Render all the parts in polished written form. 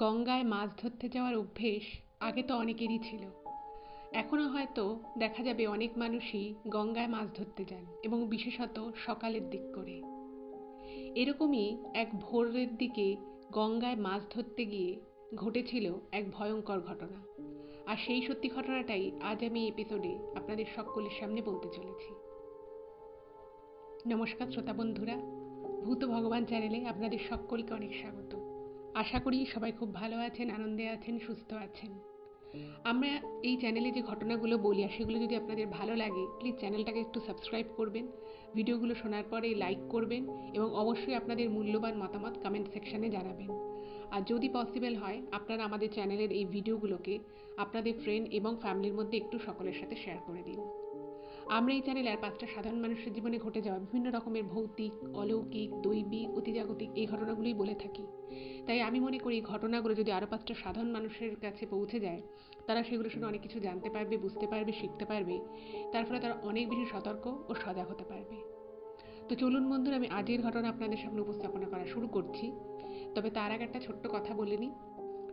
গঙ্গায় মাছ ধরতে যাওয়ার অভ্যেস আগে তো অনেকেরই ছিল। এখনও হয়তো দেখা যাবে অনেক মানুষই গঙ্গায় মাছ ধরতে যান, এবং বিশেষত সকালের দিক করে। এরকমই এক ভোরের দিকে গঙ্গায় মাছ ধরতে গিয়ে ঘটেছিল এক ভয়ঙ্কর ঘটনা। আর সেই সত্যি ঘটনাটাই আজ আমি এই এপিসোডে আপনাদের সকলের সামনে বলতে চলেছি। নমস্কার শ্রোতা বন্ধুরা, ভূত ভগবান চ্যানেলে আপনাদের সকলকে অনেক স্বাগত। আশা করি সবাই খুব ভালো আছেন, আনন্দে আছেন, সুস্থ আছেন। আমরা এই চ্যানেলে যে ঘটনাগুলো বলি আর সেগুলো যদি আপনাদের ভালো লাগে, প্লিজ চ্যানেলটাকে একটু সাবস্ক্রাইব করবেন, ভিডিওগুলো শোনার পরে লাইক করবেন এবং অবশ্যই আপনাদের মূল্যবান মতামত কমেন্ট সেকশানে জানাবেন। আর যদি পসিবল হয় আপনারা আমাদের চ্যানেলের এই ভিডিওগুলোকে আপনাদের ফ্রেন্ড এবং ফ্যামিলির মধ্যে একটু সকলের সাথে শেয়ার করে দিন। আমরা এই চ্যানেলে আর 5টা সাধারণ মানুষের জীবনে ঘটে যাওয়া বিভিন্ন রকমের ভৌতিক, অলৌকিক, দৈবিক, অতিজাগতিক এই ঘটনাগুলোই বলে থাকি। তাই আমি মনে করি এই ঘটনাগুলো যদি আরও 5টা সাধারণ মানুষের কাছে পৌঁছে যায়, তারা সেগুলো শুনে অনেক কিছু জানতে পারবে, বুঝতে পারবে, শিখতে পারবে। তার ফলে তারা অনেক বেশি সতর্ক ও সজাগ হতে পারবে। তো চলুন বন্ধুরা, আমি আজকের ঘটনা আপনাদের সামনে উপস্থাপনা করা শুরু করছি। তবে তার আগে একটা ছোট্ট কথা বলে নিই।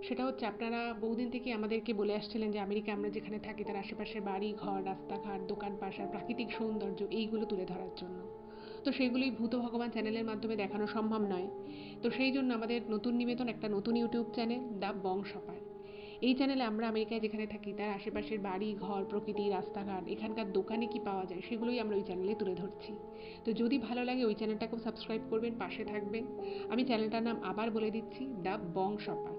সেটা হচ্ছে, আপনারা বহুদিন থেকে আমাদেরকে বলে আসছিলেন যে আমেরিকা আমরা যেখানে থাকি তার আশেপাশের বাড়ি ঘর, রাস্তাঘাট, দোকান পাশার প্রাকৃতিক সৌন্দর্য এইগুলো তুলে ধরার জন্য। তো সেগুলোই ভূত ভগবান চ্যানেলের মাধ্যমে দেখানো সম্ভব নয়। তো সেই জন্য আমাদের নতুন নিবেদন, একটা নতুন ইউটিউব চ্যানেল, দ্য বং সপার। এই চ্যানেলে আমরা আমেরিকায় যেখানে থাকি তার আশেপাশের বাড়ি ঘর, প্রকৃতি, রাস্তাঘাট, এখানকার দোকানে কি পাওয়া যায় সেগুলোই আমরা ওই চ্যানেলে তুলে ধরছি। তো যদি ভালো লাগে ওই চ্যানেলটাকেও সাবস্ক্রাইব করবেন, পাশে থাকবেন। আমি চ্যানেলটার নাম আবার বলে দিচ্ছি, দ্য বং সপার।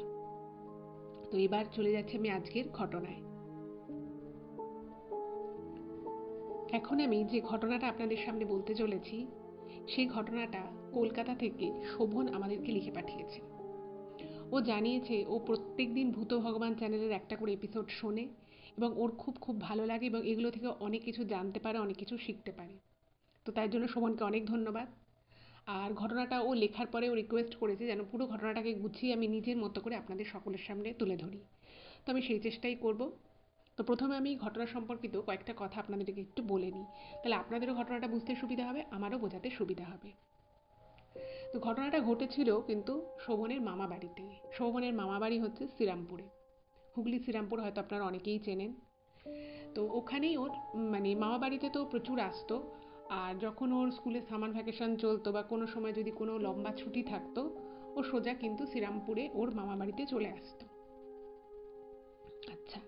তো এবার চলে যাচ্ছে আমি আজকের ঘটনায়। এখন আমি যে ঘটনাটা আপনাদের সামনে বলতে চলেছি সেই ঘটনাটা কলকাতা থেকে শোভন আমাদেরকে লিখে পাঠিয়েছে। ও জানিয়েছে ও প্রত্যেক দিন ভূত ভগবান চ্যানেলের একটা করে এপিসোড শোনে এবং ওর খুব খুব ভালো লাগে এবং এগুলো থেকে অনেক কিছু জানতে পারে, অনেক কিছু শিখতে পারে। তো তার জন্য শোভনকে অনেক ধন্যবাদ। আর ঘটনাটা ও লেখার পরে ও রিকোয়েস্ট করেছে যেন পুরো ঘটনাটাকে গুছিয়ে আমি নিজের মতো করে আপনাদের সকলের সামনে তুলে ধরি। তো আমি সেই চেষ্টাই করব। তো প্রথমে আমি ঘটনা সম্পর্কিত কয়েকটা কথা আপনাদেরকে একটু বলে নিই, তাহলে আপনাদেরও ঘটনাটা বুঝতে সুবিধা হবে, আমারও বোঝাতে সুবিধা হবে। তো ঘটনাটা ঘটেছিল কিন্তু শোভনের মামা বাড়িতে। শোভনের মামা বাড়ি হচ্ছে শ্রীরামপুরে, হুগলি শ্রীরামপুর হয়তো আপনারা অনেকেই চেনেন। তো ওখানেই ওর মানে মামা বাড়িতে তো প্রচুর আসতো। আর যখন ওর স্কুলে সামার ভ্যাকেশন চলতো বা কোনো সময় যদি কোনো লম্বা ছুটি থাকতো, ও সোজা কিন্তু শ্রীরামপুরে ওর মামা বাড়িতে চলে আসতো। আচ্ছা,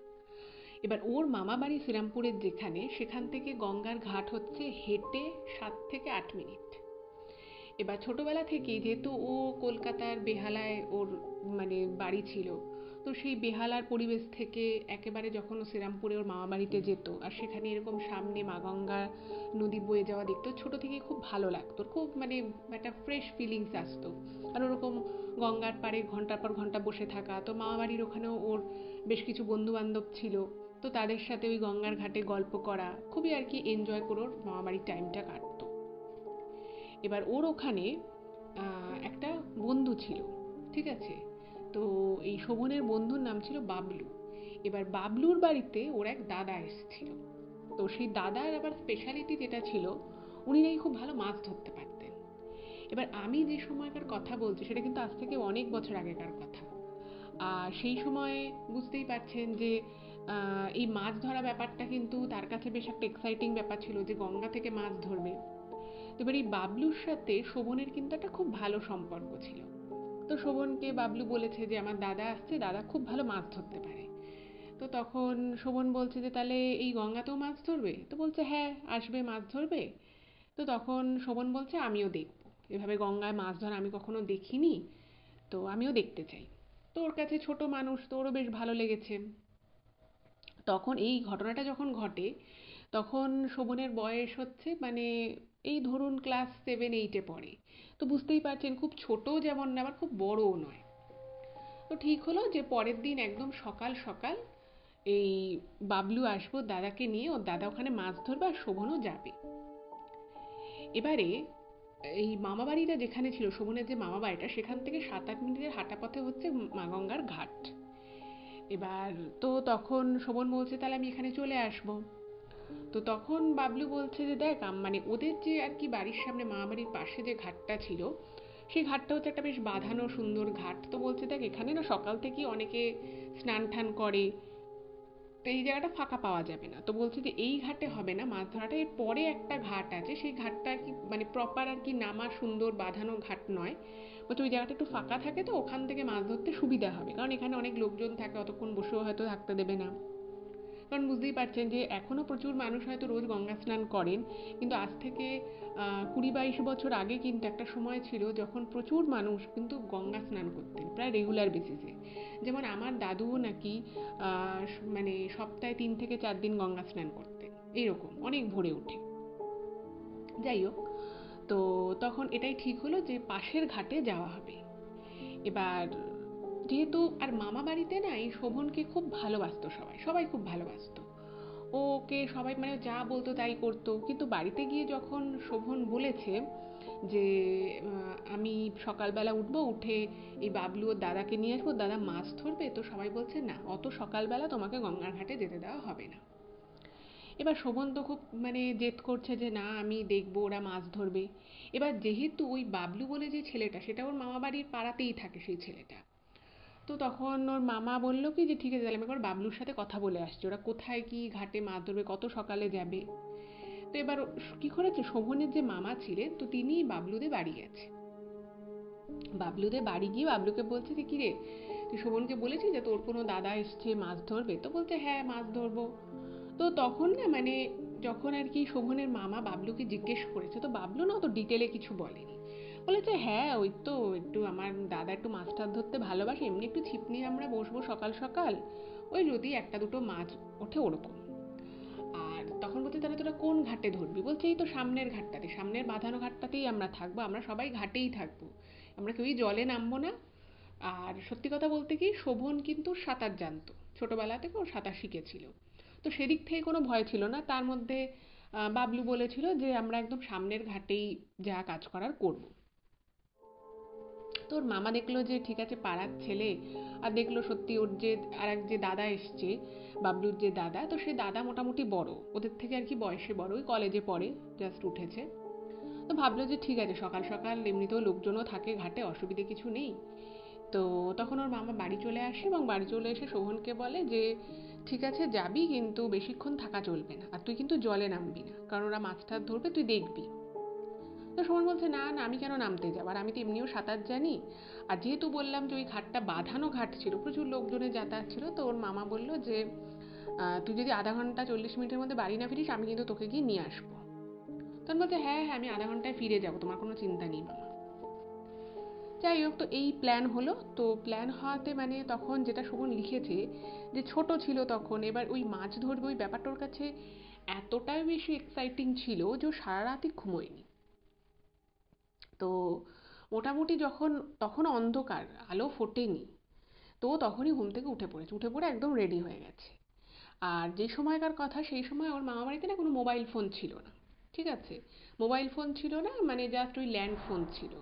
এবার ওর মামা বাড়ি শ্রীরামপুরের যেখানে, সেখান থেকে গঙ্গার ঘাট হচ্ছে হেঁটে 7 থেকে 8 মিনিট। এবার ছোটবেলা থেকেই যেহেতু ও কলকাতার বেহালায় ওর মানে বাড়ি ছিল, তো সেই বেহালার পরিবেশ থেকে একেবারে যখন ও শ্রীরামপুরে ওর মামা বাড়িতে যেত আর সেখানে এরকম সামনে মা গঙ্গা নদী বয়ে যাওয়া দেখতো, ছোট থেকেই খুব ভালো লাগতো, খুব মানে একটা ফ্রেশ ফিলিংস আসতো। আর ওরকম গঙ্গার পাড়ে ঘন্টার পর ঘন্টা বসে থাকা, তো মামা বাড়ির ওখানেও ওর বেশ কিছু বন্ধু বান্ধব ছিল। তো তাদের সাথে ওই গঙ্গার ঘাটে গল্প করা, খুবই আর কি এনজয় করে ওর মামা বাড়ির টাইমটা কাটতো। এবার ওর ওখানে একটা বন্ধু ছিল, ঠিক আছে? তো এই শোভনের বন্ধুর নাম ছিল বাবলু। এবার বাবলুর বাড়িতে ওর এক দাদা এসেছিল। তো সেই দাদার আবার স্পেশালিটি যেটা ছিল, উনি নাকি খুব ভালো মাছ ধরতে পারতেন। এবার আমি যে সময়কার কথা বলছি সেটা কিন্তু আজ থেকে অনেক বছর আগেকার কথা। আর সেই সময় বুঝতেই পারছেন যে এই মাছ ধরা ব্যাপারটা কিন্তু তার কাছে বেশ একটা এক্সাইটিং ব্যাপার ছিল, যে গঙ্গা থেকে মাছ ধরবে। এবার এই বাবলুর সাথে শোভনের কিন্তু একটা খুব ভালো সম্পর্ক ছিল। তো শোভনকে বাবলু বলেছে যে আমার দাদা আসছে, দাদা খুব ভালো মাছ ধরতে পারে। তো তখন শোভন বলছে যে তাহলে এই গঙ্গাতেও মাছ ধরবে? তো বলছে হ্যাঁ, আসবে, মাছ ধরবে। তো তখন শোভন বলছে আমিও দেখবো, এভাবে গঙ্গায় মাছ ধরা আমি কখনো দেখিনি, তো আমিও দেখতে চাই। তো ওর কাছে ছোট মানুষ, তো ওরও বেশ ভালো লেগেছে। তখন এই ঘটনাটা যখন ঘটে তখন শোভনের বয়স হচ্ছে মানে এই ধরুন ক্লাস 7-8-এ পড়ে। তো বুঝতেই পারছেন খুব ছোটও যেমন না, আবার খুব বড়ও নয়। তো ঠিক হলো যে পরের দিন একদম সকাল সকাল এই বাবলু আসবো দাদাকে নিয়ে, ওর দাদা ওখানে মাছ ধরবে আর শোভনও যাবে। এবারে এই মামা বাড়িটা যেখানে ছিল, শোভনের যে মামা বাড়িটা, সেখান থেকে 7-8 মিনিটের হাঁটা পথে হচ্ছে মা গঙ্গার ঘাট। এবার তো তখন শোভন বলছে তাহলে আমি এখানে চলে আসবো। তো তখন বাবলু বলছে যে দেখ মানে ওদের যে আর কি বাড়ির সামনে মামা বাড়ির পাশে যে ঘাটটা ছিল, সেই ঘাটটা হচ্ছে একটা বেশ বাঁধানো সুন্দর ঘাট। তো বলছে দেখ এখানে না সকাল থেকেই অনেকে স্নান টান করে, তো এই জায়গাটা ফাঁকা পাওয়া যাবে না। তো বলছে যে এই ঘাটে হবে না মাছ ধরাটা, এর পরে একটা ঘাট আছে, সেই ঘাটটা আর কি মানে প্রপার আর কি নামা সুন্দর বাঁধানো ঘাট নয়, বলছে ওই জায়গাটা একটু ফাঁকা থাকে, তো ওখান থেকে মাছ ধরতে সুবিধা হবে, কারণ এখানে অনেক লোকজন থাকে, অতক্ষণ বসেও হয়তো থাকতে দেবে না। কারণ বুঝতেই পারছেন যে এখনও প্রচুর মানুষ হয়তো রোজ গঙ্গা স্নান করেন, কিন্তু আজ থেকে 20-22 বছর আগে কিন্তু একটা সময় ছিল যখন প্রচুর মানুষ কিন্তু গঙ্গা স্নান করতেন প্রায় রেগুলার বেসিসে। যেমন আমার দাদুও নাকি মানে সপ্তাহে 3 থেকে 4 দিন গঙ্গা স্নান করতেন, এইরকম অনেক ভোরে উঠে। যাই হোক, তো তখন এটাই ঠিক হলো যে পাশের ঘাটে যাওয়া হবে। এবার যেহেতু আর মামা বাড়িতে না এই শোভনকে খুব ভালোবাসতো, সবাই সবাই খুব ভালোবাসতো, ওকে সবাই মানে যা বলতো তাই করতো। কিন্তু বাড়িতে গিয়ে যখন শোভন বলেছে যে আমি সকালবেলা উঠবো, উঠে এই বাবলু ওর দাদাকে নিয়ে আসবো, দাদা মাছ ধরবে, তো সবাই বলছে না অত সকালবেলা তোমাকে গঙ্গার ঘাটে যেতে দেওয়া হবে না। এবার শোভন তো খুব মানে জেদ করছে যে না আমি দেখবো ওরা মাছ ধরবে। এবার যেহেতু ওই বাবলু বলে যে ছেলেটা, সেটা ওর মামা বাড়ির পাড়াতেই থাকে সেই ছেলেটা, তো তখন ওর মামা বললো কি যে ঠিক আছে তাহলে আমি একবার বাবলুর সাথে কথা বলে আসছি, ওরা কোথায় কি ঘাটে মাছ ধরবে, কত সকালে যাবে। তো এবার কি করেছে, শোভনের যে মামা ছিলেন তো তিনি বাবলুদের বাড়ি গেছে। বাবলুদের বাড়ি গিয়ে বাবলুকে বলছে যে কিরে তুই শোভনকে বলেছিস যে তোর কোনো দাদা এসছে মাছ ধরবে, তো বলছে হ্যাঁ মাছ ধরবো। তো তখন না মানে যখন আর কি শোভনের মামা বাবলুকে জিজ্ঞেস করেছে, তো বাবলু না অত ডিটেলে কিছু বলেনি, বলেছে হ্যাঁ ওই তো একটু আমার দাদা একটু মাছ টাছ ধরতে ভালোবাসে, এমনি একটু ছিপ নিয়ে আমরা বসবো সকাল সকাল, ওই যদি একটা দুটো মাছ ওঠে ওরকম। আর তখন বলছে তাহলে তোরা কোন ঘাটে ধরবি, বলছে এই তো সামনের ঘাটটাতে, সামনের বাঁধানো ঘাটটাতেই আমরা থাকবো, আমরা সবাই ঘাটেই থাকবো, আমরা কেউই জলে নামবো না। আর সত্যি কথা বলতে কি শোভন কিন্তু সাঁতার জানতো, ছোটবেলা থেকে ও সাঁতার শিখেছিল, তো সেদিক থেকে কোনো ভয় ছিল না তার মধ্যে। বাবলু বলেছিল যে আমরা একদম সামনের ঘাটেই যা কাজ করার করব। তো ওর মামা দেখলো যে ঠিক আছে পাড়ার ছেলে, আর দেখলো সত্যি ওর যে আর এক যে দাদা এসছে, বাবলুর যে দাদা, তো সে দাদা মোটামুটি বড় ওদের থেকে আর কি, বয়সে বড়, ওই কলেজে পড়ে, জাস্ট উঠেছে। তো ভাবলো যে ঠিক আছে সকাল সকাল এমনিতেও লোকজনও থাকে ঘাটে, অসুবিধে কিছু নেই। তো তখন ওর মামা বাড়ি চলে আসে এবং বাড়ি চলে এসে শোভনকে বলে যে ঠিক আছে যাবি কিন্তু বেশিক্ষণ থাকা চলবে না, আর তুই কিন্তু জলে নামবি না, কারণ ওরা মাছ টাছ ধরবে তুই দেখবি। তো শোভন বলছে না না আমি কেন নামতে যাবো, আর আমি তো এমনিও সাঁতার জানি। আর যেহেতু বললাম যে ওই ঘাটটা বাঁধানো ঘাট ছিল, প্রচুর লোকজনের যাতায়াত ছিল, তো ওর মামা বললো যে তুই যদি আধা ঘন্টা 40 মিনিটের মধ্যে বাড়ি না ফিরিস আমি কিন্তু তোকে গিয়ে নিয়ে আসবো। তখন বলছে হ্যাঁ হ্যাঁ আমি আধা ঘন্টায় ফিরে যাবো, তোমার কোনো চিন্তা নেই মামা। যাই হোক, তো এই প্ল্যান হলো। তো প্ল্যান হওয়াতে মানে তখন যেটা শোভন লিখেছে যে ছোট ছিল তখন, এবার ওই মাছ ধরবে ওই ব্যাপারটা ওর কাছে এতটাই বেশি এক্সাইটিং ছিল যে ও সারা রাতই ঘুমোয়নি। তো মোটামুটি যখন তখন অন্ধকার, আলো ফোটেনি, তো তখনই ঘুম থেকে উঠে পড়েছে, উঠে পড়ে একদম রেডি হয়ে গেছে। আর যে সময়কার কথা সেই সময় ওর মামা বাড়িতে না কোনো মোবাইল ফোন ছিল না, ঠিক আছে, মোবাইল ফোন ছিল না, মানে জাস্ট ওই ল্যান্ড ফোন ছিল।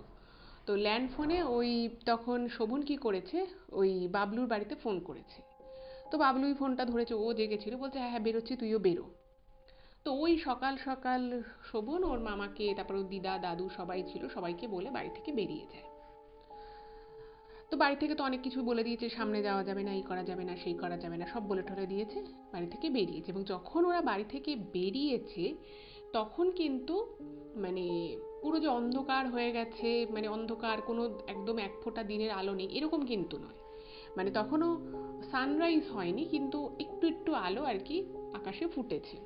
তো ল্যান্ড ফোনে ওই তখন শোভন কি করেছে, ওই বাবলুর বাড়িতে ফোন করেছে। তো বাবলুই ফোনটা ধরেছে, ও জেগেছিল, বলছে হ্যাঁ হ্যাঁ বেরোচ্ছি তুইও বেরো। তো ওই সকাল সকাল শোভন ওর মামাকে, তারপর ওর দিদা দাদু সবাই ছিল, সবাইকে বলে বাড়ি থেকে বেরিয়ে যায়। তো বাড়ি থেকে তো অনেক কিছু বলে দিয়েছে, সামনে যাওয়া যাবে না, এই করা যাবে না, সেই করা যাবে না, সব বলে টলে দিয়েছে। বাড়ি থেকে বেরিয়েছে, এবং যখন ওরা বাড়ি থেকে বেরিয়েছে তখন কিন্তু মানে পুরো যে অন্ধকার হয়ে গেছে, মানে অন্ধকার, কোনো একদম এক ফোঁটা দিনের আলো নেই এরকম কিন্তু নয়, মানে তখনও সানরাইজ হয়নি, কিন্তু একটু একটু আলো আর কি আকাশে ফুটেছে।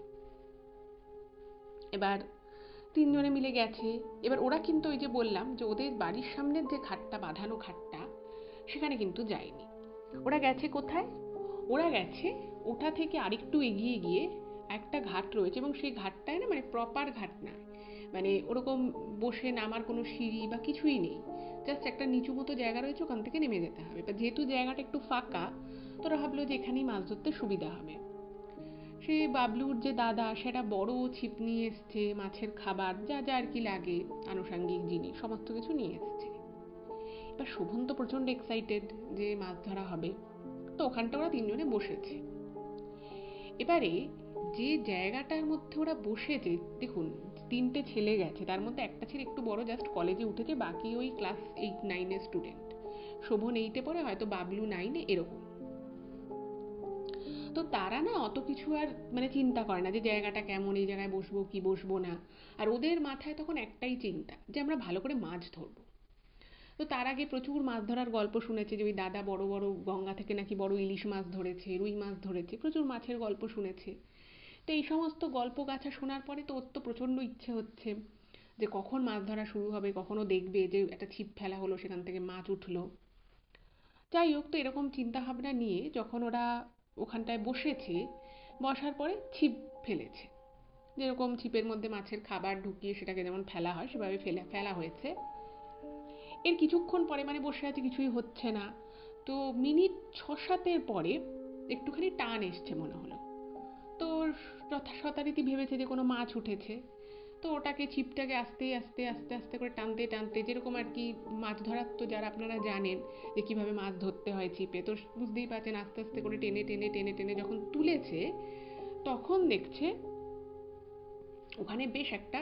এবার তিনজনে মিলে গেছে। এবার ওরা কিন্তু ওই যে বললাম যে ওদের বাড়ির সামনের যে ঘাটটা, বাঁধানো ঘাটটা, সেখানে কিন্তু যায়নি। ওরা গেছে কোথায়, ওরা গেছে ওটা থেকে আরেকটু এগিয়ে গিয়ে একটা ঘাট রয়েছে, এবং সেই ঘাটটায় না মানে প্রপার ঘাট না, মানে ওরকম বসে নামার কোনো সিঁড়ি বা কিছুই নেই, জাস্ট একটা নিচু মতো জায়গা রয়েছে, ওখান থেকে নেমে যেতে হবে। এবার যেহেতু জায়গাটা একটু ফাঁকা, তোরা ভাবলো যে এখানেই মাছ ধরতে সুবিধা হবে। সে বাবলুর যে দাদা সেটা বড় ছিপ নিয়ে এসছে, মাছের খাবার যা যা আর কি লাগে, আনুষাঙ্গিক জিনিস সমস্ত কিছু নিয়ে এসছে। এবার শোভন তো প্রচন্ড এক্সাইটেড যে মাছ ধরা হবে, তো ওখানটা ওরা তিনজনে বসেছে। এবারে যে জায়গাটার মধ্যে ওরা বসেছে, দেখুন 3টে ছেলে গেছে, তার মধ্যে একটা ছেলে একটু বড়, জাস্ট কলেজে উঠেছে, বাকি ওই ক্লাস 8-9 এর স্টুডেন্ট। শোভন 8-এ পড়ে, হয়তো বাবলু 9-এ, এরকম। তো তারা না অত কিছু আর মানে চিন্তা করে না যে জায়গাটা কেমন, এই জায়গায় বসবো কি বসবো না। আর ওদের মাথায় তখন একটাই চিন্তা, যে আমরা ভালো করে মাছ ধরবো। তো তার আগে প্রচুর মাছ ধরার গল্প শুনেছে, যে ওই দাদা বড় বড় গঙ্গা থেকে নাকি বড় ইলিশ মাছ ধরেছে, রুই মাছ ধরেছে, প্রচুর মাছের গল্প শুনেছে। তো এই সমস্ত গল্প গাথা শোনার পরে তো ওর তো প্রচণ্ড ইচ্ছে হচ্ছে যে কখন মাছ ধরা শুরু হবে, কখনো দেখবে যে একটা ছিপ ফেলা হলো, সেখান থেকে মাছ উঠলো। যাই হোক, তো এরকম চিন্তা ভাবনা নিয়ে যখন ওরা ওখানটায় বসেছে, বসার পরে ছিপ ফেলেছে, যেরকম ছিপের মধ্যে মাছের খাবার ঢুকিয়ে সেটাকে যেমন ফেলা হয় সেভাবে ফেলা হয়েছে। এর কিছুক্ষণ পরে, মানে বসে আছে কিছুই হচ্ছে না, তো মিনিট 6-7-এর পরে একটুখানি টান এসছে মনে হলো। তো যথারীতি ভেবেছে যে কোনো মাছ উঠেছে। তো ওটাকে ছিপটাকে আস্তে আস্তে আস্তে আস্তে করে টানতে টানতে, যেরকম আর কি মাছ ধরার তো যারা আপনারা জানেন যে কিভাবে মাছ ধরতে হয় ছিপে, তো বুঝতেই পারছেন, আস্তে আস্তে করে টেনে টেনে টেনে টেনে যখন তুলেছে, তখন দেখছে ওখানে বেশ একটা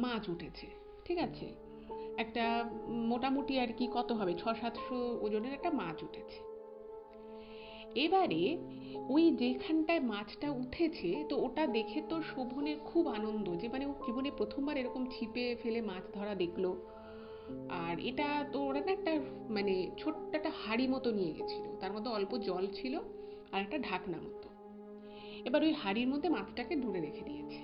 মাছ উঠেছে। ঠিক আছে, একটা মোটামুটি আর কি কত হবে, 600-700 ওজনের একটা মাছ উঠেছে। এবারে ওই যেখানটায় মাছটা উঠেছে, তো ওটা দেখে তো শোভনের খুব আনন্দ, যে মানে ও জীবনে প্রথমবার এরকম ছিপে ফেলে মাছ ধরা দেখলো। আর এটা তো ওরা না একটা মানে ছোট্ট একটা হাঁড়ি মতো নিয়ে গেছিল, তার মধ্যে অল্প জল ছিল আর একটা ঢাকনা মতো। এবার ওই হাঁড়ির মধ্যে মাছটাকে দূরে রেখে দিয়েছে।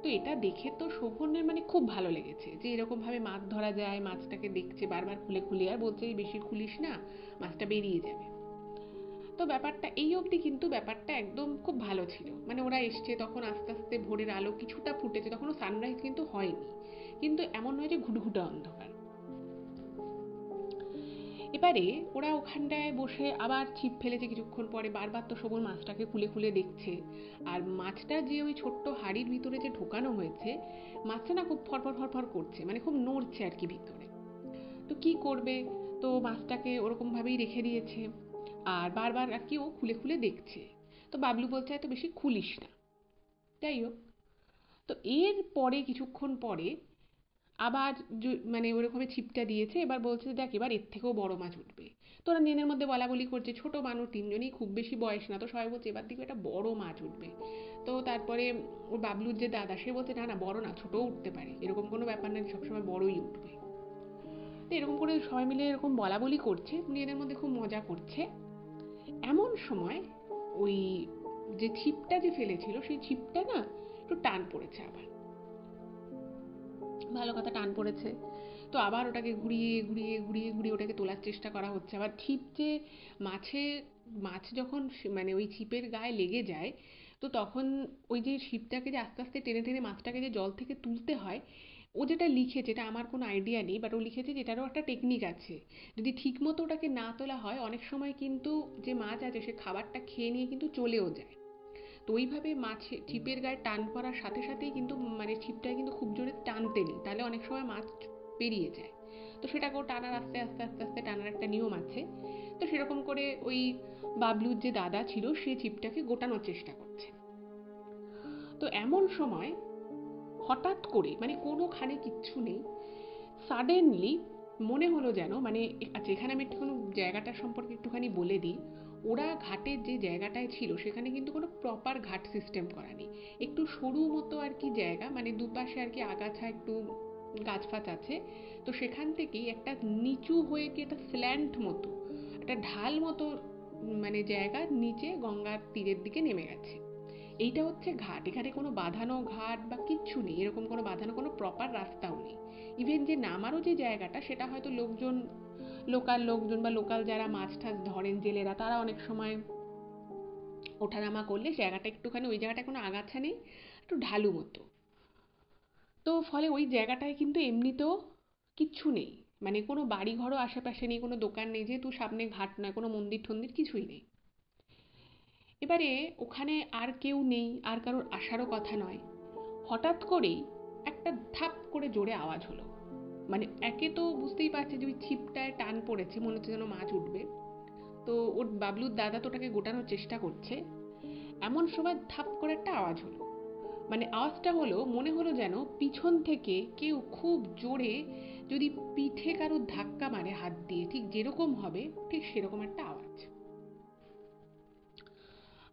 তো এটা দেখে তো শোভনের মানে খুব ভালো লেগেছে, যে এরকম ভাবে মাছ ধরা যায়। মাছটাকে দেখছে বারবার খুলে খুলে, আর বলছে বেশি খুলিস না, মাছটা বেরিয়ে যাবে। তো ব্যাপারটা এই অবধি কিন্তু ব্যাপারটা একদম খুব ভালো ছিল। মানে ওরা এসছে তখন আস্তে আস্তে ভোরের আলো কিছুটা ফুটেছে, তখনও সানরাইজ কিন্তু হয়নি, কিন্তু এমন নয় যে ঘুটঘুটে অন্ধকার। এবারে ওরা ওখানটায় বসে আবার ছিপ ফেলেছে কিছুক্ষণ পরে, বারবার তো শোভন মাছটাকে খুলে খুলে দেখছে। আর মাছটা যে ওই ছোট্ট হাঁড়ির ভিতরে যে ঢোকানো হয়েছে, মাছটা না খুব ফরফর ফরফর করছে, মানে খুব নড়ছে আর কি ভিতরে। তো কি করবে, তো মাছটাকে ওরকম ভাবেই রেখে দিয়েছে, আর বারবার আর কি ও খুলে খুলে দেখছে। তো বাবলু বলছে এত বেশি খুলিস না। যাই হোক, তো এর পরে কিছুক্ষণ পরে আবার মানে ওরকমই ছিপটা দিয়েছে, এবার বলছে দেখ এবার এর থেকেও বড় মাছ উঠবে। তো ওরা নিজেদের মধ্যে বলা বলি করছে, ছোট মানুষ তিনজনই, খুব বেশি বয়স না, তো সবাই বলছে এবার দেখবে একটা বড় মাছ উঠবে। তো তারপরে ওর বাবলুর যে দাদা, সে বলছে না না, বড় না, ছোটও উঠতে পারে, এরকম কোনো ব্যাপার না, সবসময় বড়ই উঠবে। তো এরকম করে সবাই মিলে এরকম বলা বলি করছে, নিজেদের মধ্যে খুব মজা করছে। এমন সময় ওই যে ছিপটা যে ফেলেছিল, সেই ছিপটা না একটু টান পড়েছে, আবার ভালো কথা টান পড়েছে। তো আবার ওটাকে ঘুরিয়ে ঘুরিয়ে ঘুরিয়ে ঘুরিয়ে ওটাকে তোলার চেষ্টা করা হচ্ছে। আবার ছিপ যে মাছে মাছ যখন মানে ওই ছিপের গায়ে লেগে যায়, তো তখন ওই যে ছিপটাকে যে আস্তে আস্তে টেনে টেনে মাছটাকে যে জল থেকে তুলতে হয়, ও যেটা লিখেছে, এটা আমার কোনো আইডিয়া নেই, বাট ও লিখেছে যে এটারও একটা টেকনিক আছে। যদি ঠিক মতো ওটাকে না তোলা হয়, অনেক সময় কিন্তু যে মাছ আছে সে খাবারটা খেয়ে নিয়ে কিন্তু চলেও যায়। তো ওইভাবে মাছে ছিপের গায়ে টান পড়ার সাথে সাথেই কিন্তু মানে ছিপটায় কিন্তু খুব জোরে টানতে নেই, তাহলে অনেক সময় মাছ বেরিয়ে যায়। তো সেটাকেও টানার আস্তে আস্তে আস্তে আস্তে টানার একটা নিয়ম আছে। তো সেরকম করে ওই বাবলুর যে দাদা ছিল, সে ছিপটাকে গোটানোর চেষ্টা করছে। তো এমন সময় হঠাৎ করে, মানে কোনোখানে কিচ্ছু নেই, সাডেনলি মনে হলো যেন মানে, আচ্ছা এখানে আমি একটু কোনো জায়গাটার সম্পর্কে একটুখানি বলে দিই। ওরা ঘাটের যে জায়গাটায় ছিল, সেখানে কিন্তু কোনো প্রপার ঘাট সিস্টেম করা নেই, একটু সরু মতো আর কি জায়গা, মানে দুপাশে আর কি আগাছা, একটু গাছ ফাছ আছে। তো সেখান থেকেই একটা নিচু হয়ে কি একটা স্ল্যান্ট মতো, একটা ঢাল মতো মানে জায়গা নিচে গঙ্গার তীরের দিকে নেমে গেছে। এইটা হচ্ছে ঘাট, এখানে কোনো বাঁধানো ঘাট বা কিচ্ছু নেই, এরকম কোনো বাঁধানো কোনো প্রপার রাস্তাও নেই। ইভেন যে নামারও যে জায়গাটা, সেটা হয়তো লোকজন, লোকাল লোকজন বা লোকাল যারা মাছ টাছ ধরেন, জেলেরা, তারা অনেক সময় ওঠানামা করলে জায়গাটা একটুখানি, ওই জায়গাটায় কোনো আগাছা নেই, একটু ঢালু মতো। তো ফলে ওই জায়গাটায় কিন্তু এমনিতেও কিচ্ছু নেই, মানে কোনো বাড়ি ঘরও আশেপাশে নেই, কোনো দোকান নেই, যেহেতু সামনে ঘাট নয়, কোনো মন্দির টন্দির কিছুই নেই। এবারে ওখানে আর কেউ নেই, আর কারোর আসারও কথা নয়। হঠাৎ করেই একটা ধাপ করে জোরে আওয়াজ হলো। মানে একে তো বুঝতেই পারছে যে ওই ছিপটায় টান পড়েছে, মনে হচ্ছে যেন মাছ উঠবে। তো ওর বাবলুর দাদা তো ওটাকে গোটানোর চেষ্টা করছে। এমন সময় ধাপ করে একটা আওয়াজ হলো। মানে আওয়াজটা হলো, মনে হলো যেন পিছন থেকে কেউ খুব জোরে যদি পিঠে কারো ধাক্কা মারে হাত দিয়ে, ঠিক যেরকম হবে ঠিক সেরকম একটা আওয়াজ।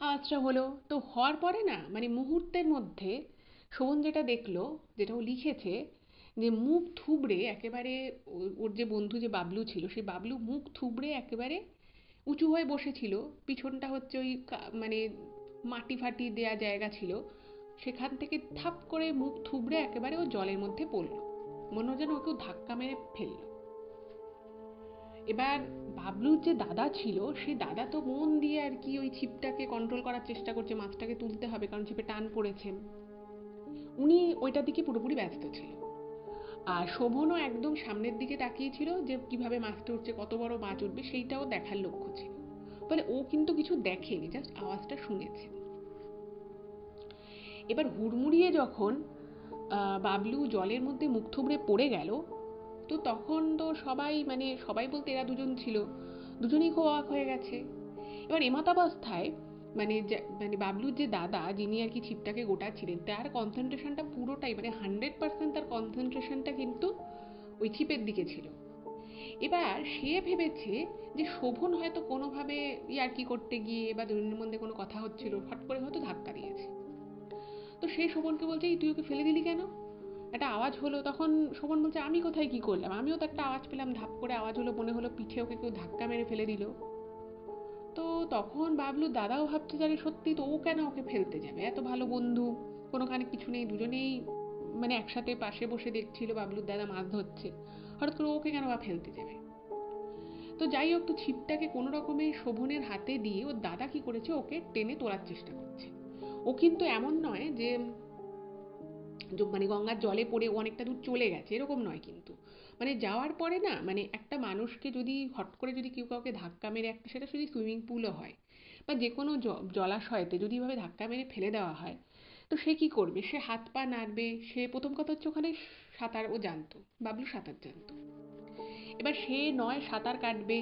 আওয়াজটা হলো, তো হওয়ার পরে না মানে মুহূর্তের মধ্যে শোভন যেটা দেখলো, যেটা ও লিখেছে, যে মুখ থুবড়ে একেবারে ওর যে বন্ধু যে বাবলু ছিল, সেই বাবলু মুখ থুবড়ে একেবারে উঁচু হয়ে বসেছিল। পিছনটা হচ্ছে ওই মানে মাটি ফাটি দেয়া জায়গা ছিল, সেখান থেকে থাপ করে মুখ থুবড়ে একেবারে ও জলের মধ্যে পড়লো। মনে হয় যেন ওকে ধাক্কা মেরে ফেললো। এবার বাবলুর যে দাদা ছিল, সে দাদা তো মন দিয়ে আর কি ওই ছিপটাকে কন্ট্রোল করার চেষ্টা করছে, মাছটাকে তুলতে হবে কারণ ছিপে টান পড়েছে। উনি ওইটার দিকে পুরোপুরি ব্যস্ত ছিল। আর শোভনও একদম সামনের দিকে তাকিয়েছিল যে কিভাবে মাছটা উঠছে, কত বড় মাছ উঠবে সেইটাও দেখার লক্ষ্য ছিল। ফলে ও কিন্তু কিছু দেখেনি, জাস্ট আওয়াজটা শুনেছে। এবার হুড়মুড়িয়ে যখন বাবলু জলের মধ্যে মুখ থুবড়ে পড়ে গেল, তো তখন তো সবাই, মানে সবাই বলতে এরা দুজন ছিল, দুজনেই খুব অবাক হয়ে গেছে। এবার এমতাবস্থায় মানে মানে বাবলুর যে দাদা, যিনি আর কি ছিপটাকে গোটাচ্ছিলেন, তার কনসেন্ট্রেশনটা পুরোটাই মানে 100% তার কনসেন্ট্রেশনটা কিন্তু ওই ছিপের দিকে ছিল। এবার সে ভেবেছে যে শোভন হয়তো কোনোভাবে ইয়ার্কি করতে গিয়ে বা দুজনের মধ্যে কোনো কথা হচ্ছিল, হট করে হয়তো ধাক্কা দিয়েছে। তো সে শোভনকে বলছে, এই তুই ওকে ফেলে দিলি কেন? একটা আওয়াজ হলো, তখন শোভন বলছে, আমি কোথায় কি করলাম, আমিও তো একটা আওয়াজ পেলাম, ধাপ করে আওয়াজ হলো, মনে হলো পিঠে ওকে কেউ ধাক্কা মেরে ফেলে দিল। তো তখন বাবলুর দাদাও ভাবছে যে সত্যি তো, ও কেন ওকে ফেলতে যাবে, এত ভালো বন্ধু, কোনোখানে কিছু নেই, দুজনেই মানে একসাথে পাশে বসে দেখছিল বাবলুর দাদা মাছ ধরছে, হঠাৎ করে ওকে কেন বা ফেলতে যাবে। তো যাই হোক, তো ছিপটাকে কোনো রকমে শোভনের হাতে দিয়ে ওর দাদা কি করেছে, ওকে টেনে তোলার চেষ্টা করছে। ও কিন্তু এমন নয় যে মানে গঙ্গার জলে পড়ে ও অনেকটা দূর চলে গেছে, এরকম নয় কিন্তু। মানে যাওয়ার পরে না, মানে একটা মানুষকে যদি হট করে যদি কেউ কাউকে ধাক্কা মেরে, একটা সেটা যদি সুইমিং পুলও হয় বা যে কোনো জলাশয়েতে যদি এভাবে ধাক্কা মেরে ফেলে দেওয়া হয়, তো সে কি করবে, সে হাত পা নাড়বে, সে প্রথম কথা হচ্ছে ওখানে সাঁতার ও জানতো, বাবলু সাঁতার জানতো। এবার সে নয় সাঁতার কাটবে,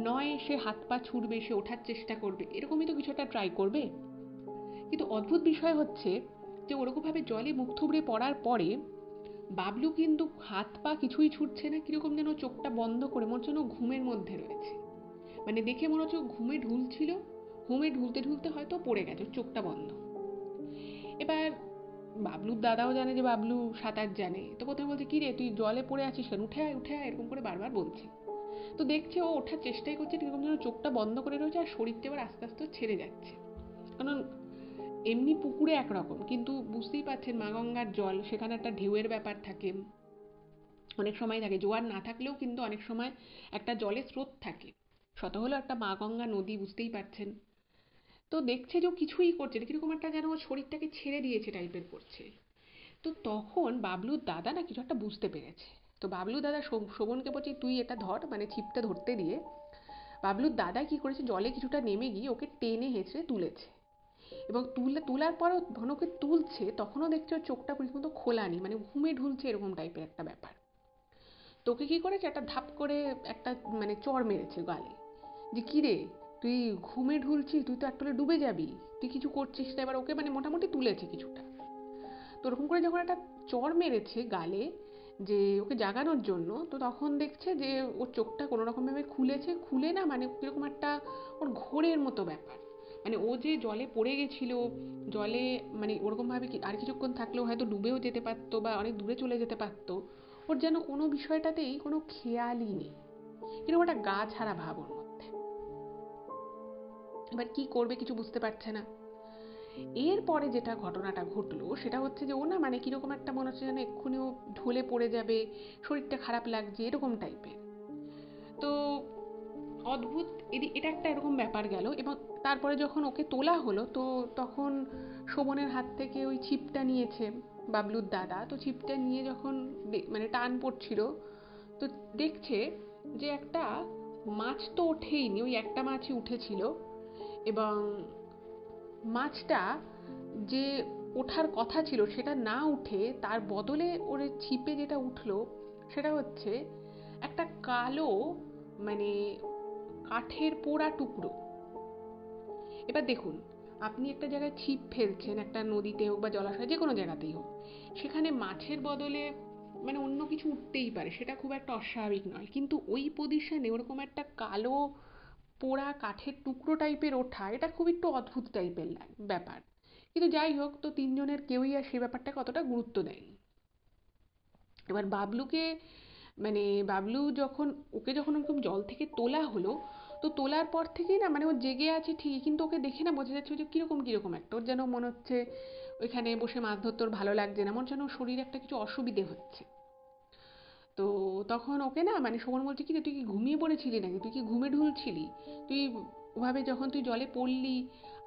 নয় সে হাত পা ছুটবে, সে ওঠার চেষ্টা করবে, এরকমই তো কিছু একটা ট্রাই করবে। কিন্তু অদ্ভুত বিষয় হচ্ছে যে ওরকমভাবে জলে মুখ থুবড়ে পড়ার পরে বাবলু কিন্তু হাত পা কিছুই ছুটছে না, কিরকম যেন চোখটা বন্ধ করে মনে হচ্ছে ঘুমের মধ্যে রয়েছে। মানে দেখে মনে হচ্ছে ঘুমে ঢুলছিল, ঘুমে ঢুলতে ঢুলতে হয়তো পড়ে গেছে, চোখটা বন্ধ। এবার বাবলুর দাদাও জানে যে বাবলু সাঁতার জানে, তো প্রথমে বলছে, কি রে তুই জলে পড়ে আছিস কেন, উঠে আয় উঠে আয়, এরকম করে বারবার বলছে। তো দেখছে ও ওঠার চেষ্টাই করছে, কিরকম যেন চোখটা বন্ধ করে রয়েছে, আর শরীরটা এবার আস্তে আস্তে ছেড়ে যাচ্ছে। কারণ এমনি পুকুরে একরকম, কিন্তু বুঝতেই পারছেন মা গঙ্গার জল, সেখানে একটা ঢেউয়ের ব্যাপার থাকে, অনেক সময় থাকে, জোয়ার না থাকলেও কিন্তু অনেক সময় একটা জলের স্রোত থাকে, শত হলো একটা মা গঙ্গা নদী, বুঝতেই পারছেন। তো দেখছে যে ও কিছুই করছে না, কিরকম একটা যেন শরীরটাকে ছেড়ে দিয়েছে টাইপের করছে। তো তখন বাবলুর দাদা না কিছু একটা বুঝতে পেরেছে। তো বাবলুর দাদা শোভনকে বলছে, তুই এটা ধর, মানে ছিপটা ধরতে দিয়ে বাবলুর দাদা কি করেছে, জলে কিছুটা নেমে গিয়ে ওকে টেনে হেঁচড়ে তুলেছে। এবং তোলার পরও যখন ওকে তুলছে, তখনও দেখছে ওর চোখটা পর্যন্ত খোলা নেই, মানে ঘুমে ঢুলছে এরকম টাইপের একটা ব্যাপার। তোকে কি করেছে, একটা ধাপ করে একটা মানে চড় মেরেছে গালে, যে কি রে তুই ঘুমে ঢুলছিস, তুই তো একটু ডুবে যাবি, তুই কিছু করছিস না। এবার ওকে মানে মোটামুটি তুলেছে কিছুটা। তো ওরকম করে যখন একটা চড় মেরেছে গালে, যে ওকে জাগানোর জন্য, তো তখন দেখছে যে ওর চোখটা কোনো রকম ভাবে খুলেছে, খুলে না মানে কিরকম একটা ওর ঘোরের মতো ব্যাপার। মানে ও যে জলে পড়ে গেছিল, জলে মানে ওরকম ভাবে আর কিছুক্ষণ থাকলেও হয়তো ডুবেও যেতে পারতো বা অনেক দূরে চলে যেতে পারতো, ওর যেন কোনো বিষয়টাতেই কোনো খেয়ালই নেই, কিরকম একটা গা ছাড়া ভাব ওর মধ্যে। এবার কি করবে কিছু বুঝতে পারছে না। এরপরে যেটা ঘটনাটা ঘটলো সেটা হচ্ছে যে ও না মানে কিরকম একটা মনে হচ্ছে যেন এক্ষুনি ও ঢলে পড়ে যাবে, শরীরটা খারাপ লাগছে এরকম টাইপের। তো অদ্ভুত, এটা একটা এরকম ব্যাপার গেল। এবং তারপরে যখন ওকে তোলা হলো, তো তখন শোভনের হাত থেকে ওই ছিপটা নিয়েছে বাবলুর দাদা। তো ছিপটা নিয়ে যখন মানে টান পড়ছিল, তো দেখছে যে একটা মাছ তো ওঠেইনি, ওই একটা মাছই উঠেছিল। এবং মাছটা যে ওঠার কথা ছিল সেটা না উঠে তার বদলে ওর ছিপে যেটা উঠলো, সেটা হচ্ছে একটা কালো মানে কাঠের পোড়া টুকরো। এবার দেখুন, আপনি একটা জায়গায় ছিপ ফেলছেন, একটা নদীতে হোক বা জলাশয়, যে কোনো জায়গাতেই হোক, সেখানে মাছের বদলে মানে অন্য কিছু উঠতেই পারে, সেটা খুব একটা অস্বাভাবিক নয়। কিন্তু ওই পজিশনে ওরকম একটা কালো পোড়া কাঠের টুকরো টাইপের ওঠা, এটা খুব একটু অদ্ভুত টাইপের ব্যাপার। কিন্তু যাই হোক, তো তিনজনের কেউই আর সে ব্যাপারটাকে অতটা গুরুত্ব দেয়নি। এবার বাবলুকে মানে বাবলু যখন যখন ওরকম জল থেকে তোলা হলো, তো তোলার পর থেকেই না, মানে ও জেগে আছে ঠিকই, কিন্তু ওকে দেখে না বোঝা যাচ্ছে যে কিরকম কিরকম একটা, ওর যেন মনে হচ্ছে ওইখানে বসে মাছ ধরতে ওর ভালো লাগছে না, মনে যেন শরীরে একটা কিছু অসুবিধে হচ্ছে। তো তখন ওকে না, মানে শোভন বলছে, কি রে তুই কি ঘুমিয়ে পড়েছিলি নাকি, তুই কি ঘুমে ঢুলছিলি, তুই ওভাবে যখন তুই জলে পড়লি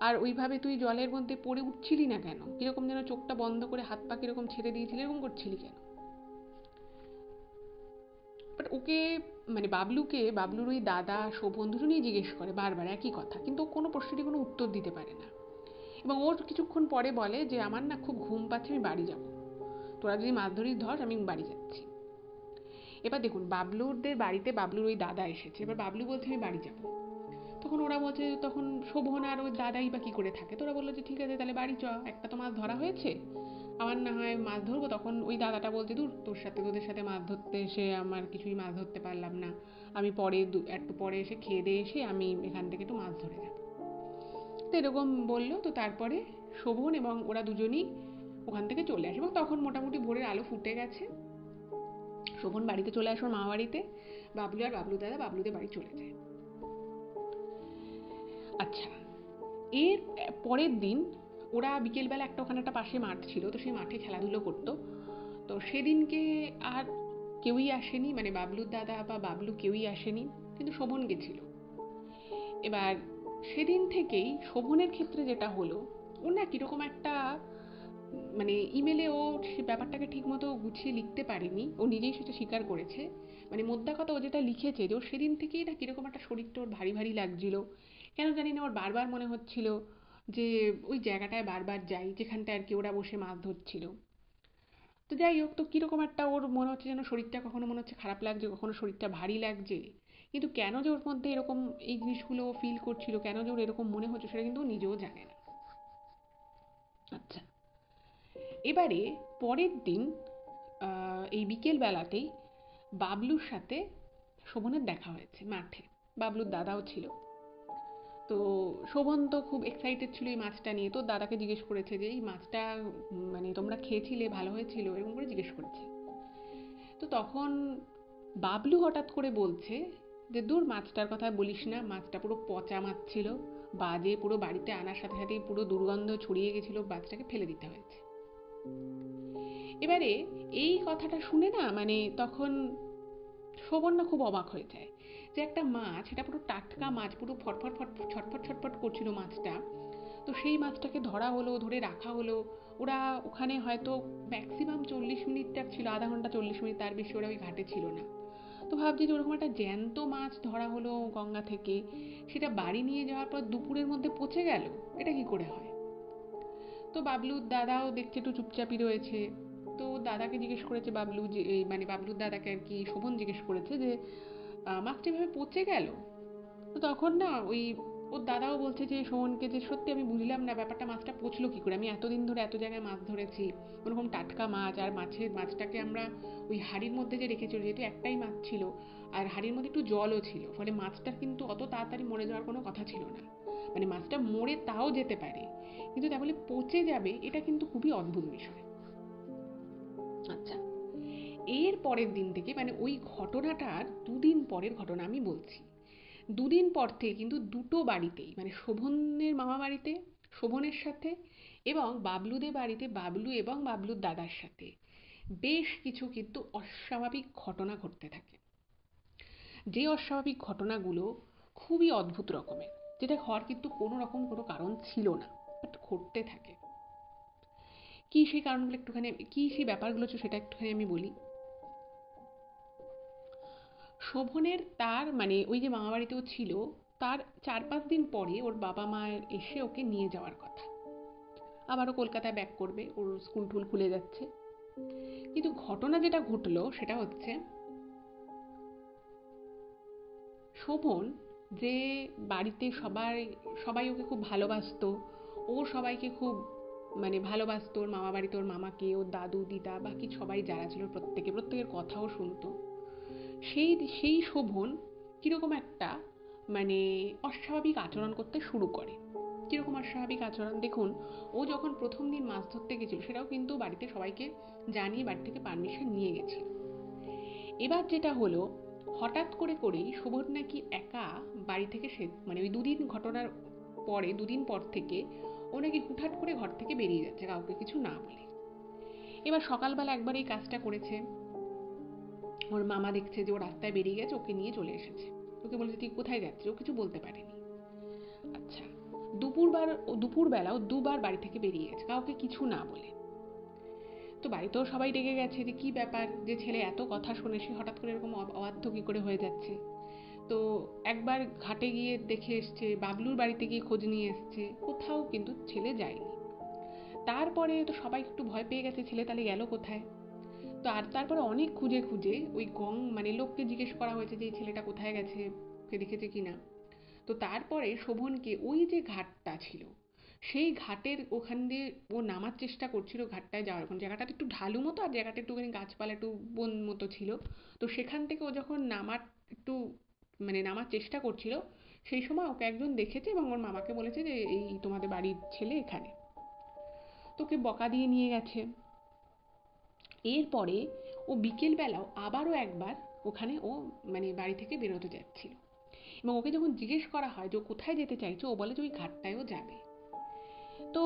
আর ওইভাবে তুই জলের মধ্যে পড়ে উঠছিলি না কেন, কিরকম যেন চোখটা বন্ধ করে হাত পা কিরকম ছেড়ে দিয়েছিলি, এরকম করছিলি কেন? বাট ওকে মানে বাবলুর ওই দাদা শোভন দুজনেই জিজ্ঞেস করে বারবার একই কথা, কিন্তু ও কোনো প্রশ্নেরই কোনো উত্তর দিতে পারে না। এবং ওর কিছুক্ষণ পরে বলে যে আমার না খুব ঘুম পাচ্ছে, আমি বাড়ি যাব, তোরা যদি মাছ ধরিস ধর, আমি বাড়ি যাচ্ছি। এবার দেখুন, বাবলুরদের বাড়িতে বাবলুর ওই দাদা এসেছে, এবার বাবলু বলছে আমি বাড়ি যাব। তখন ওরা বলছে, তখন শোভন আর ওই দাদাই বা কি করে থাকে, তো ওরা বললো যে ঠিক আছে তাহলে বাড়ি চ, একটা তো মাছ ধরা হয়েছে, আমার না হয় মাছ ধরবো। তখন ওই দাদাটা বলছে, দূর, তোদের সাথে মাছ ধরতে এসে আমার কিছুই মাছ ধরতে পারলাম না, আমি পরে একটু পরে এসে খেয়ে দিয়ে এসে আমি এখান থেকে একটু মাছ ধরে যাবো। তো এরকম বললো। তো তারপরে শোভন এবং ওরা দুজনই ওখান থেকে চলে আসে, এবং তখন মোটামুটি ভোরের আলো ফুটে গেছে। শোভন বাড়িতে চলে আসে ওর মামা বাড়িতে, বাবলু আর বাবলু দাদা বাবলুদের বাড়ি চলে যায়। আচ্ছা, এর পরের দিন ওরা বিকেলবেলা ওখানে একটা পাশে মাঠ ছিল, তো সেই মাঠে খেলাধুলো করতো। তো সেদিনকে আর কেউই আসেনি, মানে বাবলুর দাদা বা বাবলু কেউই আসেনি, কিন্তু শোভন গেছিল। এবার সেদিন থেকেই শোভনের ক্ষেত্রে যেটা হলো, ও না কিরকম একটা মানে ইমেলে ও সে ব্যাপারটাকে ঠিক মতো গুছিয়ে লিখতে পারেনি, ও নিজেই সেটা স্বীকার করেছে। মানে মোদ্দা কথা, ও যেটা লিখেছে যে ও সেদিন থেকেই না কিরকম একটা শরীরটা ওর ভারী ভারী লাগছিল, কেন জানি না ওর বারবার মনে হচ্ছিল যে ওই জায়গাটায় বারবার যাই যেখানটায় আর কি ওরা বসে মাছ ধরছিল। তো যাই হোক, তো কিরকম একটা ওর মনে হচ্ছে যেন শরীরটা কখনো মনে হচ্ছে খারাপ লাগছে, কখনো শরীরটা ভারী লাগছে। কিন্তু কেন যে ওর মধ্যে এরকম এই জিনিসগুলো ফিল করছিল, কেন যে ওর এরকম মনে হচ্ছে, সেটা কিন্তু ও নিজেও জানে না। আচ্ছা, এবারে পরের দিন এই বিকেল বেলাতেই বাবলুর সাথে শোভনের দেখা হয়েছে মাঠে, বাবলুর দাদাও ছিল। তো শোভন তো খুব এক্সাইটেড ছিল এই মাছটা নিয়ে, তো দাদাকে জিজ্ঞেস করেছে যে এই মাছটা মানে তোমরা খেয়েছিলে, ভালো হয়েছিল, এরকম করে জিজ্ঞেস করেছে। তো তখন বাবলু হঠাৎ করে বলছে যে দূর, মাছটার কথা বলিস না, মাছটা পুরো পচা মাছ ছিল, বাজে, পুরো বাড়িতে আনার সাথে সাথেই পুরো দুর্গন্ধ ছড়িয়ে গেছিল, মাছটাকে ফেলে দিতে হয়েছে। এবারে এই কথাটা শুনে না, মানে তখন শোভন না খুব অবাক হয়ে যায় যে একটা মাছ, এটা পুরো টাটকা মাছ, পুরো ফটফট ফটফট ছটফট ছটফট করছিল মাছটা, তো সেই মাছটাকে ধরা হলো, ধরে রাখা হলো। ওরা ওখানে হয়তো ম্যাক্সিমাম 40 মিনিট ছিল, আধা ঘন্টা 40 মিনিট, তার বেশি ওরা ওই ঘাটে ছিল না। তো ভাবছি যে ওরকম একটা জ্যান্ত মাছ ধরা হলো গঙ্গা থেকে, সেটা বাড়ি নিয়ে যাওয়ার পর দুপুরের মধ্যে পচে গেল, এটা কি করে হয়? তো বাবলুর দাদাও দেখছে একটু চুপচাপই রয়েছে। তো দাদাকে জিজ্ঞেস করেছে বাবলু, যে মানে বাবলুর দাদাকে আর কি শোভন জিজ্ঞেস করেছে যে মাছটা এভাবে পচে গেল? তো তখন না ওই ওর দাদাও বলছে যে শোভনকে, যে সত্যি আমি বুঝলাম না ব্যাপারটা, মাছটা পচলো কি করে, আমি এতদিন ধরে এত জায়গায় মাছ ধরেছি, ওরকম টাটকা মাছ, আর মাছটাকে আমরা ওই হাঁড়ির মধ্যে যে রেখেছিল, যেহেতু একটাই মাছ ছিল আর হাঁড়ির মধ্যে একটু জলও ছিল, ফলে মাছটার কিন্তু অত তাড়াতাড়ি মরে যাওয়ার কোনো কথা ছিল না। মানে মাছটা মরে তাও যেতে পারে, কিন্তু তা বলে পচে যাবে, এটা কিন্তু খুবই অদ্ভুত বিষয়। আচ্ছা, এর পরের দিন থেকে, মানে ওই ঘটনাটার দুদিন পরের ঘটনা আমি বলছি, দুদিন পর থেকে কিন্তু দুটো বাড়িতেই, মানে শোভনের মামা বাড়িতে শোভনের সাথে, এবং বাবলুদের বাড়িতে বাবলু এবং বাবলুর দাদার সাথে বেশ কিছু কিন্তু অস্বাভাবিক ঘটনা ঘটতে থাকে। যে অস্বাভাবিক ঘটনাগুলো খুবই অদ্ভুত রকমের, যেটা হওয়ার কিন্তু কোনো রকম কোনো কারণ ছিল না, বাট ঘটতে থাকে। কি সেই কারণগুলো একটুখানি, কি সেই ব্যাপারগুলো হচ্ছে সেটা একটুখানি আমি বলি। শোভনের তার মানে ওই যে মামা বাড়িতেও ছিল, তার 4-5 দিন পরে ওর বাবা মায়ের এসে ওকে নিয়ে যাওয়ার কথা, আবারও কলকাতায় ব্যাক করবে, ওর স্কুল টুল খুলে যাচ্ছে। কিন্তু ঘটনা যেটা ঘটলো সেটা হচ্ছে, শোভন যে বাড়িতে সবাই সবাই ওকে খুব ভালোবাসতো, ও সবাইকে খুব মানে ভালোবাসতো, ওর মামা বাড়িতে ওর মামাকে, ওর দাদু দিদা বাকি সবাই যারা ছিল প্রত্যেকের কথাও শুনতো। সেই সেই শোভন কিরকম একটা মানে অস্বাভাবিক আচরণ করতে শুরু করে। কিরকম অস্বাভাবিক আচরণ দেখুন, ও যখন প্রথম দিন মাছ ধরতে গেছিল সেটাও কিন্তু বাড়িতে সবাইকে জানিয়ে বাড়ি থেকে পারমিশন নিয়ে গেছিল। এবার যেটা হলো, হঠাৎ করেই শোভন নাকি একা বাড়ি থেকে সে মানে ওই দুদিন পর থেকে ও নাকি হুটহাট করে ঘর থেকে বেরিয়ে যাচ্ছে কাউকে কিছু না বলে। এবার সকালবেলা একবার এই কাজটা করেছে, ওর মামা দেখছে যে ও রাস্তায় বেরিয়ে গেছে, ওকে নিয়ে চলে এসেছে। ওকে বলেছে তুই কোথায় যাচ্ছিস, ও কিছু বলতে পারেনি। আচ্ছা, দুপুরবেলা ও দুবার বাড়ি থেকে বেরিয়ে গেছে কাউকে কিছু না বলে। তো বাড়িতেও সবাই রেগে গেছে যে কি ব্যাপার, যে ছেলে এত কথা শুনে সে হঠাৎ করে এরকম অবাধ্য কি করে হয়ে যাচ্ছে। তো একবার ঘাটে গিয়ে দেখে এসছে, বাবলুর বাড়িতে গিয়ে খোঁজ নিয়ে এসছে, কোথাও কিন্তু ছেলে যায়নি। তারপরে তো সবাই একটু ভয় পেয়ে গেছে ছেলে তাহলে গেল কোথায়। তো আর তারপরে অনেক খুঁজে ওই মানে লোককে জিজ্ঞেস করা হয়েছে যে এই ছেলেটা কোথায় গেছে, ওকে দেখেছে কিনা। তো তারপরে শোভনকে ওই যে ঘাটটা ছিল সেই ঘাটের ওখান দিয়ে ও নামার চেষ্টা করছিল, ঘাটটায় যাওয়ার কোন জায়গাটা একটু ঢালু মতো আর জায়গাটা একটুখানি গাছপালা একটু বন মতো ছিল। তো সেখান থেকে ও যখন একটু নামার চেষ্টা করছিল, সেই সময় ওকে একজন দেখেছে এবং ওর মামাকে বলেছে যে এই তোমাদের বাড়ির ছেলে এখানে। তোকে বকা দিয়ে নিয়ে গেছে। এরপরে ও বিকেলবেলাও আবারও একবার ওখানে ও বাড়ি থেকে বেরোতে যাচ্ছিল এবং ওকে যখন জিজ্ঞেস করা হয় যে ও কোথায় যেতে চাইছে, ও বলে যে ওই ঘাটটায়ও যাবে। তো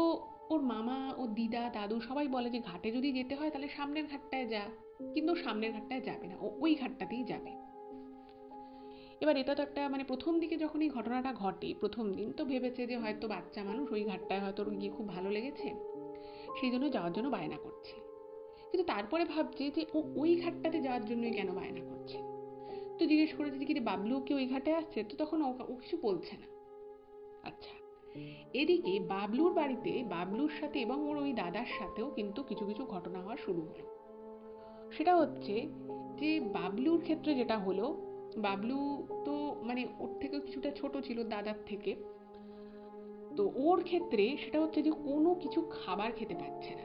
ওর মামা, ওর দিদা, দাদু সবাই বলে যে ঘাটে যদি যেতে হয় তাহলে সামনের ঘাটটায় যা, কিন্তু সামনের ঘাটটায় যাবে না, ও ওই ঘাটটাতেই যাবে। এবার এটা তো একটা প্রথম দিকে যখন এই ঘটনাটা ঘটে প্রথম দিন তো ভেবেছে যে হয়তো বাচ্চা মানুষ, ওই ঘাটটায় হয়তো ওর গিয়ে খুব ভালো লেগেছে, সেই জন্য যাওয়ার জন্য বায়না করছে। কিন্তু তারপরে ভাবছে যে ও ওই ঘাটটাতে যাওয়ার জন্যই কেন বায়না করছে। তো জিজ্ঞেস করেছে যে কি রে বাবলু কি ওই ঘাটে আসছে, তো তখন ও কিছু বলছে না। আচ্ছা, এদিকে বাবলুর বাড়িতে বাবলুর সাথে এবং ওর ওই দাদার সাথেও কিন্তু কিছু কিছু ঘটনা হওয়া শুরু হলো। সেটা হচ্ছে যে বাবলুর ক্ষেত্রে যেটা হলো, বাবলু তো ওর থেকেও কিছুটা ছোট ছিল দাদার থেকে। তো ওর ক্ষেত্রে সেটা হচ্ছে যে কোনো কিছু খাবার খেতে পাচ্ছে না,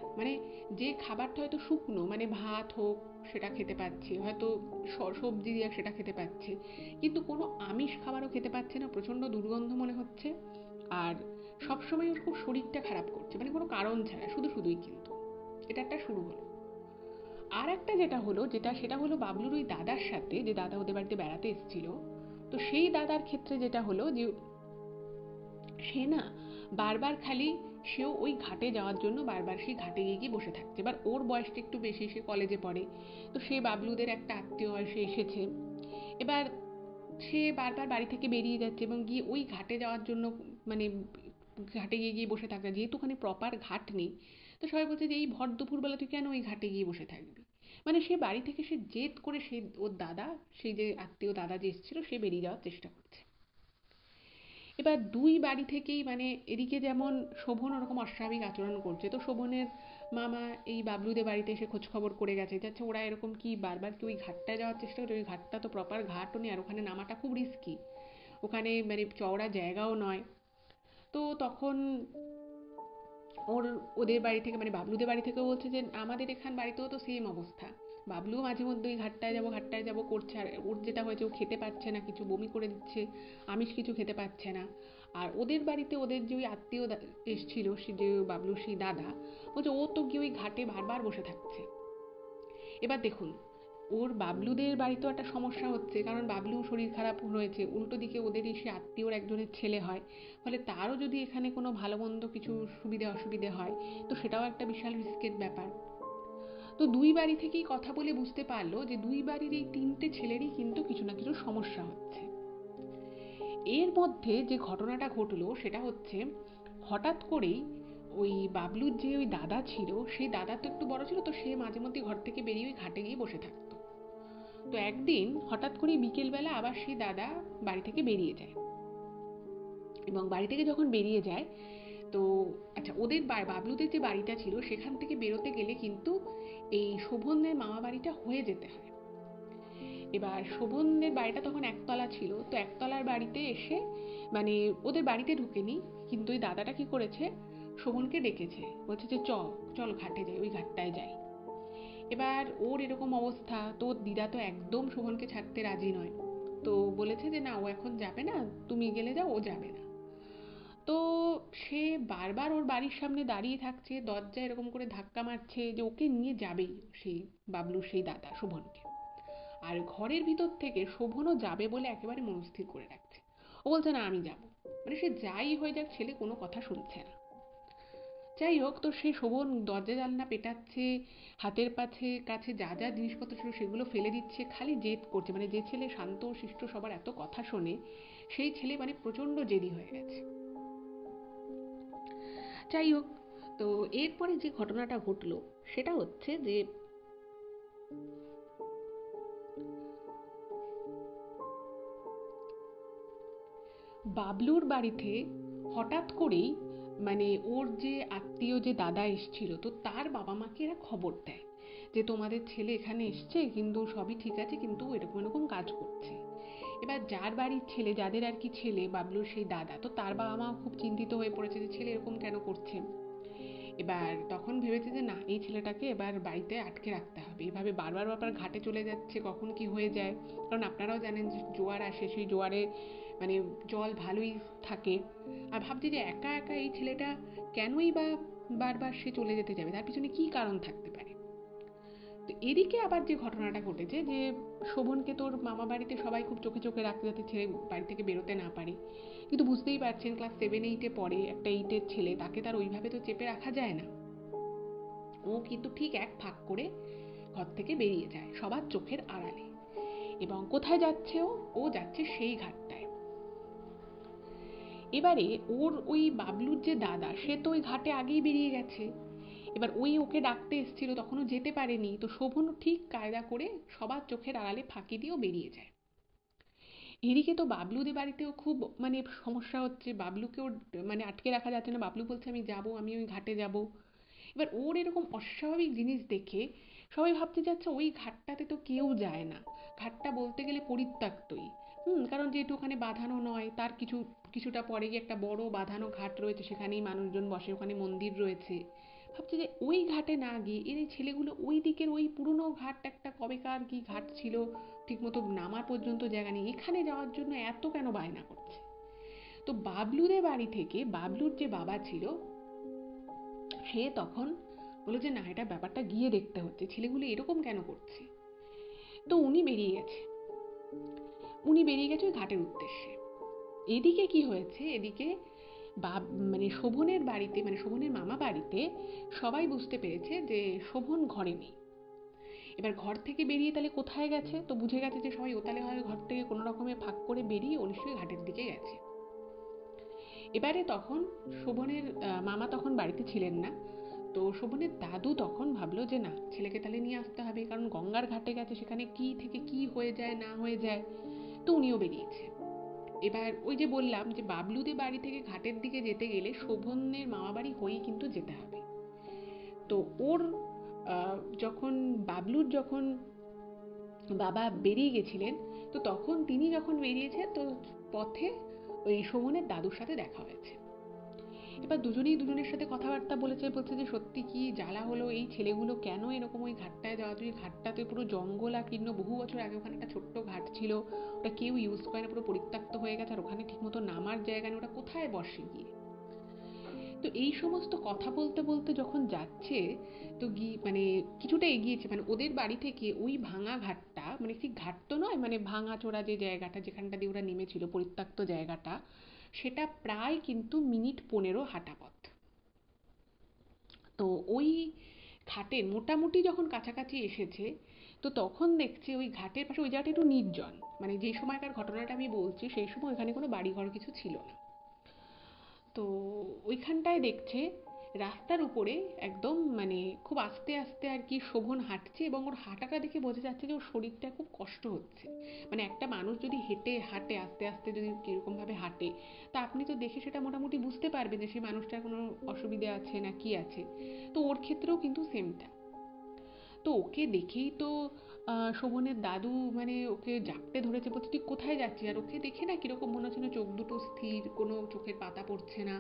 যে খাবারটা হয়তো শুকনো ভাত হোক সেটা খেতে পাচ্ছে, হয়তো সবজি দিয়ে সেটা খেতে পাচ্ছে, কিন্তু কোনো আমিষ খাবারও খেতে পাচ্ছে না, প্রচণ্ড দুর্গন্ধ মনে হচ্ছে। আর সবসময় ওর খুব শরীরটা খারাপ করছে, কোনো কারণ ছাড়া শুধুই। কিন্তু এটা একটা শুরু হলো। আর একটা যেটা হলো সেটা হলো বাবলুর ওই দাদার সাথে, যে দাদা ওদের বাড়িতে বেড়াতে এসেছিল। তো সেই দাদার ক্ষেত্রে যেটা হলো যে সে না বারবার খালি সেও ওই ঘাটে যাওয়ার জন্য বারবার সেই ঘাটে গিয়ে বসে থাকছে। এবার ওর বয়সটা একটু বেশি, সে কলেজে পড়ে, তো সে বাবলুদের একটা আত্মীয় হয়, সে এসেছে। এবার সে বারবার বাড়ি থেকে বেরিয়ে যাচ্ছে এবং গিয়ে ওই ঘাটে যাওয়ার জন্য মানে ঘাটে গিয়ে বসে থাকা, যেহেতু ওখানে প্রপার ঘাট নেই। তো সবাই বলছে যে এই ভর দুপুরবেলা তুই কেন ওই ঘাটে গিয়ে বসে থাকবি। সে বাড়ি থেকে সে জেদ করে সে ওর দাদা, সেই যে আত্মীয় দাদা যে এসেছিল, সে বেরিয়ে যাওয়ার চেষ্টা করছে। এবার দুই বাড়ি থেকেই এদিকে যেমন শোভন ওরকম অস্বাভাবিক আচরণ করছে, তো শোভনের মামা এই বাবলুদের বাড়িতে এসে খোঁজ খবর করে গেছে, যাচ্ছে ওরা এরকম কি বারবার কি ওই ঘাটটায় যাওয়ার চেষ্টা করছে, ওই ঘাটটা তো প্রপার ঘাটও নেই আর ওখানে নামাটা খুব রিস্কি, ওখানে চওড়া জায়গাও নয়। তো তখন ওদের বাড়ি থেকে বাবলুদের বাড়ি থেকে বলছে যে আমাদের এখান বাড়িতেও তো সেম অবস্থা, বাবলুও মাঝে মধ্যে ওই ঘাটটায় যাবো করছে, আর ওর যেটা হয়েছে ও খেতে পারছে না, কিছু বমি করে দিচ্ছে, আমিষ কিছু খেতে পারছে না। আর ওদের বাড়িতে ওদের যে ওই আত্মীয় এসছিল, সে যে বাবলুর সেই দাদা, বলছে ও তো গিয়ে ওই ঘাটে বারবার বসে থাকছে। এবার দেখুন, ওর বাবলুদের বাড়িতেও একটা সমস্যা হচ্ছে, কারণ বাবলু শরীর খারাপ হয়েছে, উল্টো দিকে ওদের সে আত্মীয়র একজনের ছেলে হয়, ফলে তারও যদি এখানে কোনো ভালো মন্দ কিছু সুবিধে অসুবিধে হয়, তো সেটাও একটা বিশাল রিস্কের ব্যাপার। তো দুই বাড়ি থেকেই কথা বলে বুঝতে পারলো যে দুই বাড়ির এই তিনটে ছেলেরই কিন্তু কিছু না কিছু সমস্যা হচ্ছে। এর মধ্যে যে ঘটনাটা ঘটলো সেটা হচ্ছে, হঠাৎ করেই ওই বাবলুর যে ওই দাদা ছিল, সেই দাদা তো একটু বড় ছিল, তো সে মাঝে মধ্যে ঘর থেকে বেরিয়ে ওই ঘাটে গিয়ে বসে থাকতো। তো একদিন হঠাৎ করে বিকেলবেলা আবার সেই দাদা বাড়ি থেকে বেরিয়ে যায়, এবং বাড়ি থেকে যখন বেরিয়ে যায়, তো আচ্ছা, ওদের বাবলুদের যে বাড়িটা ছিল সেখান থেকে বেরোতে গেলে কিন্তু এই শোভনদের মামা বাড়িটা হয়ে যেতে হয়। এবার শোভনদের বাড়িটা তখন একতলা ছিল, তো একতলার বাড়িতে এসে ওদের বাড়িতে ঢুকেনি, কিন্তু ওই দাদাটা কি করেছে, শোভনকে ডেকেছে, বলছে যে চল ঘাটে যাই, ওই ঘাটটায় যাই। এবার ওর এরকম অবস্থা, তো দিদা তো একদম শোভনকে ছাড়তে রাজি নয়, তো বলেছে যে না, ও এখন যাবে না, তুমি গেলে যাও, ও যাবে না। তো সে বারবার ওর বাড়ির সামনে দাঁড়িয়ে থাকছে, দরজা এরকম করে ধাক্কা মারছে যে ওকে নিয়ে যাবেই সেই বাবলুর সেই দাদা শোভনকে। আর ঘরের ভিতর থেকে শোভনও যাবে বলে একেবারে মনস্থির করে রাখছে। ও বলছে না, আমি যাব। মানে সে যাই হয়ে যাক, ছেলে কোনো কথা শুনছে না। যাই হোক, তো সে শোভন দরজা জানলা পেটাচ্ছে, হাতের কাছে যা যা জিনিসপত্র ছিল সেগুলো ফেলে দিচ্ছে, খালি জেদ করছে। মানে যে ছেলে শান্ত শিষ্ট সবার এত কথা শোনে, সেই ছেলে মানে প্রচণ্ড জেদি হয়ে গেছে। যাই হোক, তো এরপরে যে ঘটনাটা ঘটলো সেটা হচ্ছে যে বাবলুর বাড়িতে হঠাৎ করেই মানে ওর যে আত্মীয় যে দাদা এসছিল, তো তার বাবা মাকে এরা খবর দেয় যে তোমাদের ছেলে এখানে এসছে, কিন্তু সবই ঠিক আছে, কিন্তু এরকম এরকম কাজ করছে। এবার যার বাড়ির ছেলে, যাদের আর কি ছেলে বাবলুর সেই দাদা, তো তার বাবা মাও খুব চিন্তিত হয়ে পড়েছে যে ছেলে এরকম কেন করছে। এবার তখন ভেবেছে যে না, এই ছেলেটাকে এবার বাড়িতে আটকে রাখতে হবে। এভাবে বারবার বারবার ঘাটে চলে যাচ্ছে, কখন কি হয়ে যায়। কারণ আপনারাও জানেন যে জোয়ার আসে, সেই জোয়ারে মানে জল ভালোই থাকে। আর ভাবছি যে একা একা এই ছেলেটা কেনই বা বারবার সে চলে যেতে যাবে, তার পিছনে কি কারণ থাকতে পারে। তো এদিকে আবার যে ঘটনাটা ঘটেছে যে শোভনকে তোর মামা বাড়িতে সবাই খুব চোখে চোখে রাখতে, যাতে ছেলে বাড়ি থেকে বেরোতে না পারে। কিন্তু বুঝতেই পারছেন, ক্লাস 7-8-এ পড়ে একটা 8-এর ছেলে, তাকে তার ওইভাবে তো চেপে রাখা যায় না। ও কিন্তু ঠিক এক ফাঁক করে ঘর থেকে বেরিয়ে যায় সবার চোখের আড়ালে। এবং কোথায় যাচ্ছে ও যাচ্ছে সেই ঘাটটায়। এবারে ওর ওই বাবলুর যে দাদা, সে তো ওই ঘাটে আগেই বেরিয়ে গেছে। এবার ওই ওকে ডাকতে এসেছিল, তখনও যেতে পারেনি। তো শোভনও ঠিক কায়দা করে সবার চোখের আড়ালে ফাঁকি দিয়েও বেরিয়ে যায়। এদিকে তো বাবলুদের বাড়িতেও খুব মানে সমস্যা হচ্ছে, বাবলুকেও মানে আটকে রাখা যাচ্ছে না। বাবলু বলছে আমি যাব, আমি ওই ঘাটে যাব। এবার ওর এরকম অস্বাভাবিক জিনিস দেখে সবাই ভাবতে যাচ্ছে ওই ঘাটটাতে তো কেউ যায় না, ঘাটটা বলতে গেলে পরিত্যক্তই। কারণ যেহেতু ওখানে বাঁধানো নয়, তার কিছুটা পরে গিয়ে একটা বড় বাঁধানো ঘাট রয়েছে, সেখানেই মানুষজন বসে, ওখানে মন্দির রয়েছে। ভাবছে যে ওই ঘাটে না গিয়ে এর এই ছেলেগুলো ওই দিকের ওই পুরনো ঘাট, একটা কবেকার কি ঘাট ছিল, ঠিকমতো নামার পর্যন্ত জায়গা নেই, এখানে যাওয়ার জন্য এত কেন বায়না করছে। তো বাবলুদের বাড়ি থেকে বাবলুর যে বাবা ছিল, সে তখন বলল যে না, এটা ব্যাপারটা গিয়ে দেখতে হচ্ছে, ছেলেগুলো এরকম কেন করছে। তো উনি বেরিয়ে গেছে ওই ঘাটের উদ্দেশ্যে। এদিকে কি হয়েছে, এদিকে মানে শোভনের বাড়িতে, মানে শোভনের মামা বাড়িতে সবাই বুঝতে পেরেছে যে শোভন ঘরে নেই। এবার ঘর থেকে বেরিয়ে তাহলে কোথায় গেছে, তো বুঝে গেছে যে সবাই ওতালে হয় ঘর থেকে কোনো রকমের ফাঁক করে বেরিয়ে ও নিশ্চয়ই ঘাটের দিকে গেছে। এবারে তখন শোভনের মামা তখন বাড়িতে ছিলেন না। তো শোভনের দাদু তখন ভাবলো যে না, ছেলেকে তাহলে নিয়ে আসতে হবে, কারণ গঙ্গার ঘাটে গেছে, সেখানে কি থেকে কি হয়ে যায় না হয়ে যায়। তো উনিও বেরিয়েছে। এবার ওই যে বললাম যে বাবলুদের বাড়ি থেকে ঘাটের দিকে যেতে গেলে শোভনের মামা বাড়ি হয়েই কিন্তু যেতে হবে। তো ওর যখন বাবলুর যখন বাবা বেরিয়ে গেছিলেন, তো তখন তিনি যখন বেরিয়েছে, তো পথে ওই শোভনের দাদুর সাথে দেখা হয়েছে। এবার দুজনেই দুজনের সাথে কথাবার্তা বলছে যে সত্যি কি জ্বালা হলো, এই ছেলেগুলো কেন এরকম ওই ঘাটটায় যাওয়া, তুই ঘাটটাতে পুরো জঙ্গলাকীর্ণ, বহু বছর আগে ওখানে একটা ছোট্ট ঘাট ছিল, ওটা কেউ ইউজ করে না, পুরো পরিত্যক্ত হয়ে গেছে, আর ওখানে ঠিকমতো নামার জায়গা নেই, ওটা কোথায় বসে গিয়ে। তো এই সমস্ত কথা বলতে বলতে যখন যাচ্ছে, তো মানে কিছুটা এগিয়েছে, মানে ওদের বাড়ি থেকে ওই ভাঙা ঘাটটা, মানে ঠিক ঘাট তো নয়, মানে ভাঙা চোরা যে জায়গাটা যেখানটা দিয়ে ওরা নেমেছিল, পরিত্যক্ত জায়গাটা, সেটা প্রায় কিন্তু মিনিট 15 হাঁটা পথ। তো ওই ঘাটের মোটামুটি যখন কাছাকাছি এসেছে, তো তখন দেখছে ওই ঘাটের পাশে ওই জায়গাটা একটু নির্জন, মানে যেই সময়কার ঘটনাটা আমি বলছি সেই সময় ওখানে কোনো বাড়িঘর কিছু ছিল না। তো ওইখানটায় দেখছে রাস্তার উপরে একদম মানে খুব আস্তে আস্তে আর কি শোভন হাঁটছে, এবং ওর হাঁটাটা দেখে বোঝা যাচ্ছে যে ওর শরীরটা খুব কষ্ট হচ্ছে। মানে একটা মানুষ যদি হাঁটে আস্তে আস্তে, যদি কিরকম ভাবে হাঁটে, তা আপনি তো দেখে সেটা মোটামুটি বুঝতে পারবেন যে সেই মানুষটার কোনো অসুবিধে আছে না কি আছে। তো ওর ক্ষেত্রেও কিন্তু সেমটা। তো ওকে দেখেই তো শোভনের দাদু মানে ওকে জাপটে ধরেছে, বলছে তুই কোথায় যাচ্ছিস। আর ওকে দেখে না কিরকম মনে হচ্ছে না, চোখ দুটো স্থির, কোনো চোখের পাতা পড়ছে না,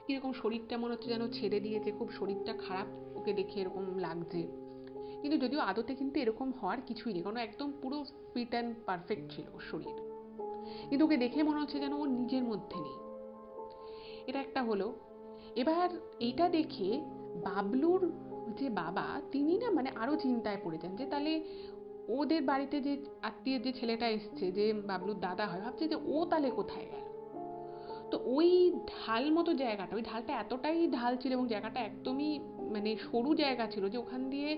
কিরকম শরীরটা মনে হচ্ছে যেন ছেড়ে দিয়েছে, খুব শরীরটা খারাপ ওকে দেখে এরকম লাগছে। কিন্তু যদিও আদতে কিন্তু এরকম হওয়ার কিছুই নেই, কারণ একদম পুরো ফিট অ্যান্ড পারফেক্ট ছিল ওর শরীর, কিন্তু ওকে দেখে মনে হচ্ছে যেন ওর নিজের মধ্যে নেই। এটা একটা হলো। এবার এইটা দেখে বাবলুর যে বাবা, তিনি না মানে আরো চিন্তায় পড়ে যান যে তাহলে ওদের বাড়িতে যে আত্মীয়ের যে ছেলেটা এসছে, যে বাবলুর দাদা হয়, ভাবছে যে ও তাহলে কোথায় গেল। তো ওই ঢাল মতো জায়গাটা, ওই ঢালটা এতটাই ঢাল ছিল এবং জায়গাটা একদমই মানে সরু জায়গা ছিল যে ওখান দিয়ে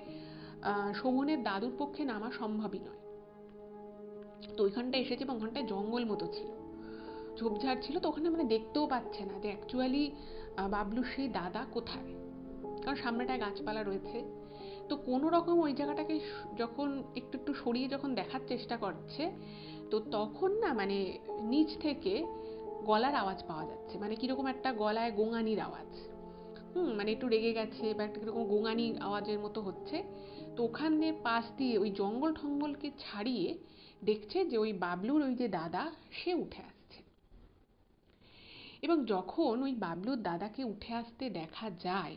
শোভনের দাদুর পক্ষে নামা সম্ভবই নয়। তো ওইখানটা এসেছে এবং ওখানটায় জঙ্গল মতো ছিল, ঝোপঝাড় ছিল, তো ওখানে মানে দেখতেও পাচ্ছে না যে অ্যাকচুয়ালি বাবলুর সেই দাদা কোথায়, কারণ সামনেটায় গাছপালা রয়েছে। তো কোনো রকম ওই জায়গাটাকে যখন একটু একটু সরিয়ে যখন দেখার চেষ্টা করছে, তো তখন না মানে নিচ থেকে গলার আওয়াজ পাওয়া যাচ্ছে, মানে কিরকম একটা গলায় গোঙানির আওয়াজ। মানে একটু রেগে গেছে বা একটা কিরকম গোঙানি আওয়াজের মতো হচ্ছে। তো ওখানে পাশ দিয়ে ওই জঙ্গল ঠঙ্গলকে ছাড়িয়ে দেখছে যে ওই বাবলুর ওই যে দাদা, সে উঠে আসছে। এবং যখন ওই বাবলুর দাদাকে উঠে আসতে দেখা যায়,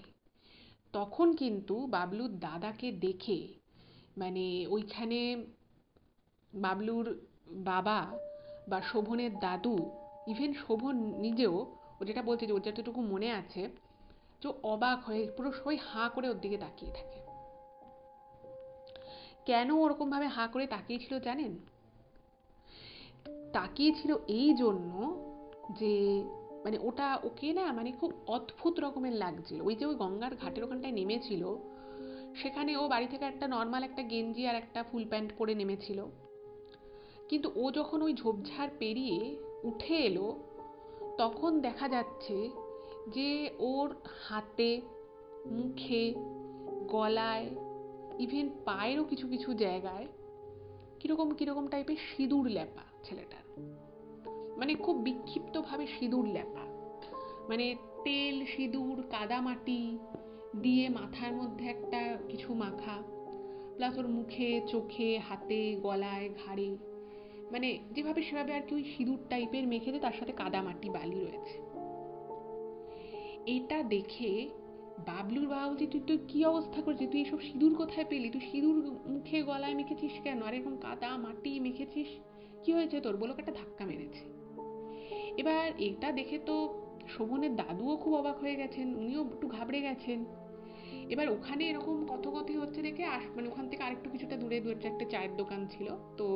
তখন কিন্তু বাবলুর দাদাকে দেখে মানে ওইখানে বাবলুর বাবা বা শোভনের দাদু, ইভেন শোভন নিজেও, ও যেটা বলছে যে ওর যতটুকু মনে আছে, যে অবাক হয়ে পুরো সবাই হাঁ করে ওর দিকে তাকিয়ে থাকে। কেন ওরকম ভাবে হাঁ করে তাকিয়েছিল জানেন? তাকিয়েছিল এই জন্য যে মানে ওটা ওকে না মানে খুব অদ্ভুত রকমের লাগছিল। ওই যে ওই গঙ্গার ঘাটের ওখানটায় নেমেছিল, সেখানে ও বাড়ি থেকে একটা নর্মাল একটা গেঞ্জি আর একটা ফুল প্যান্ট পরে নেমেছিল, কিন্তু ও যখন ওই ঝোপঝাড় পেরিয়ে উঠে এলো, তখন দেখা যাচ্ছে যে ওর হাতে, মুখে, গলায়, ইভেন পায়েরও কিছু কিছু জায়গায় কিরকম কিরকম টাইপের সিঁদুর লেপা ছেলেটার, মানে খুব বিক্ষিপ্ত ভাবে সিঁদুর লেপা, মানে তেল, সিঁদুর, কাদামাটি দিয়ে মাথার মধ্যে একটা কিছু মাখা, প্লাস ওর মুখে, চোখে, হাতে, গলায়, ঘাড়ে, মানে যেভাবে সেভাবে আর কি ওই সিঁদুর টাইপের মেখেছে, তার সাথে কাদামাটি বালি রয়েছে। এটা দেখে বাবলুর বাবা বলছে, তুই তো কি অবস্থা করছিস, তুই এসব সিঁদুর কোথায় পেলি, তুই সিঁদুর মুখে গলায় মেখেছিস কেন, আর এরকম কাদা মাটি মেখেছিস, কি হয়েছে তোর? বলে একটা ধাক্কা মেরেছে। এবার এটা দেখে তো শোভনের দাদুও খুব অবাক হয়ে গেছেন, উনিও একটু ঘাবড়ে গেছেন। এবার ওখানে এরকম কথোকথি হচ্ছে দেখে মানে ওখান থেকে আরেকটু কিছুটা দূরে দু একটা চায়ের দোকান ছিল, তো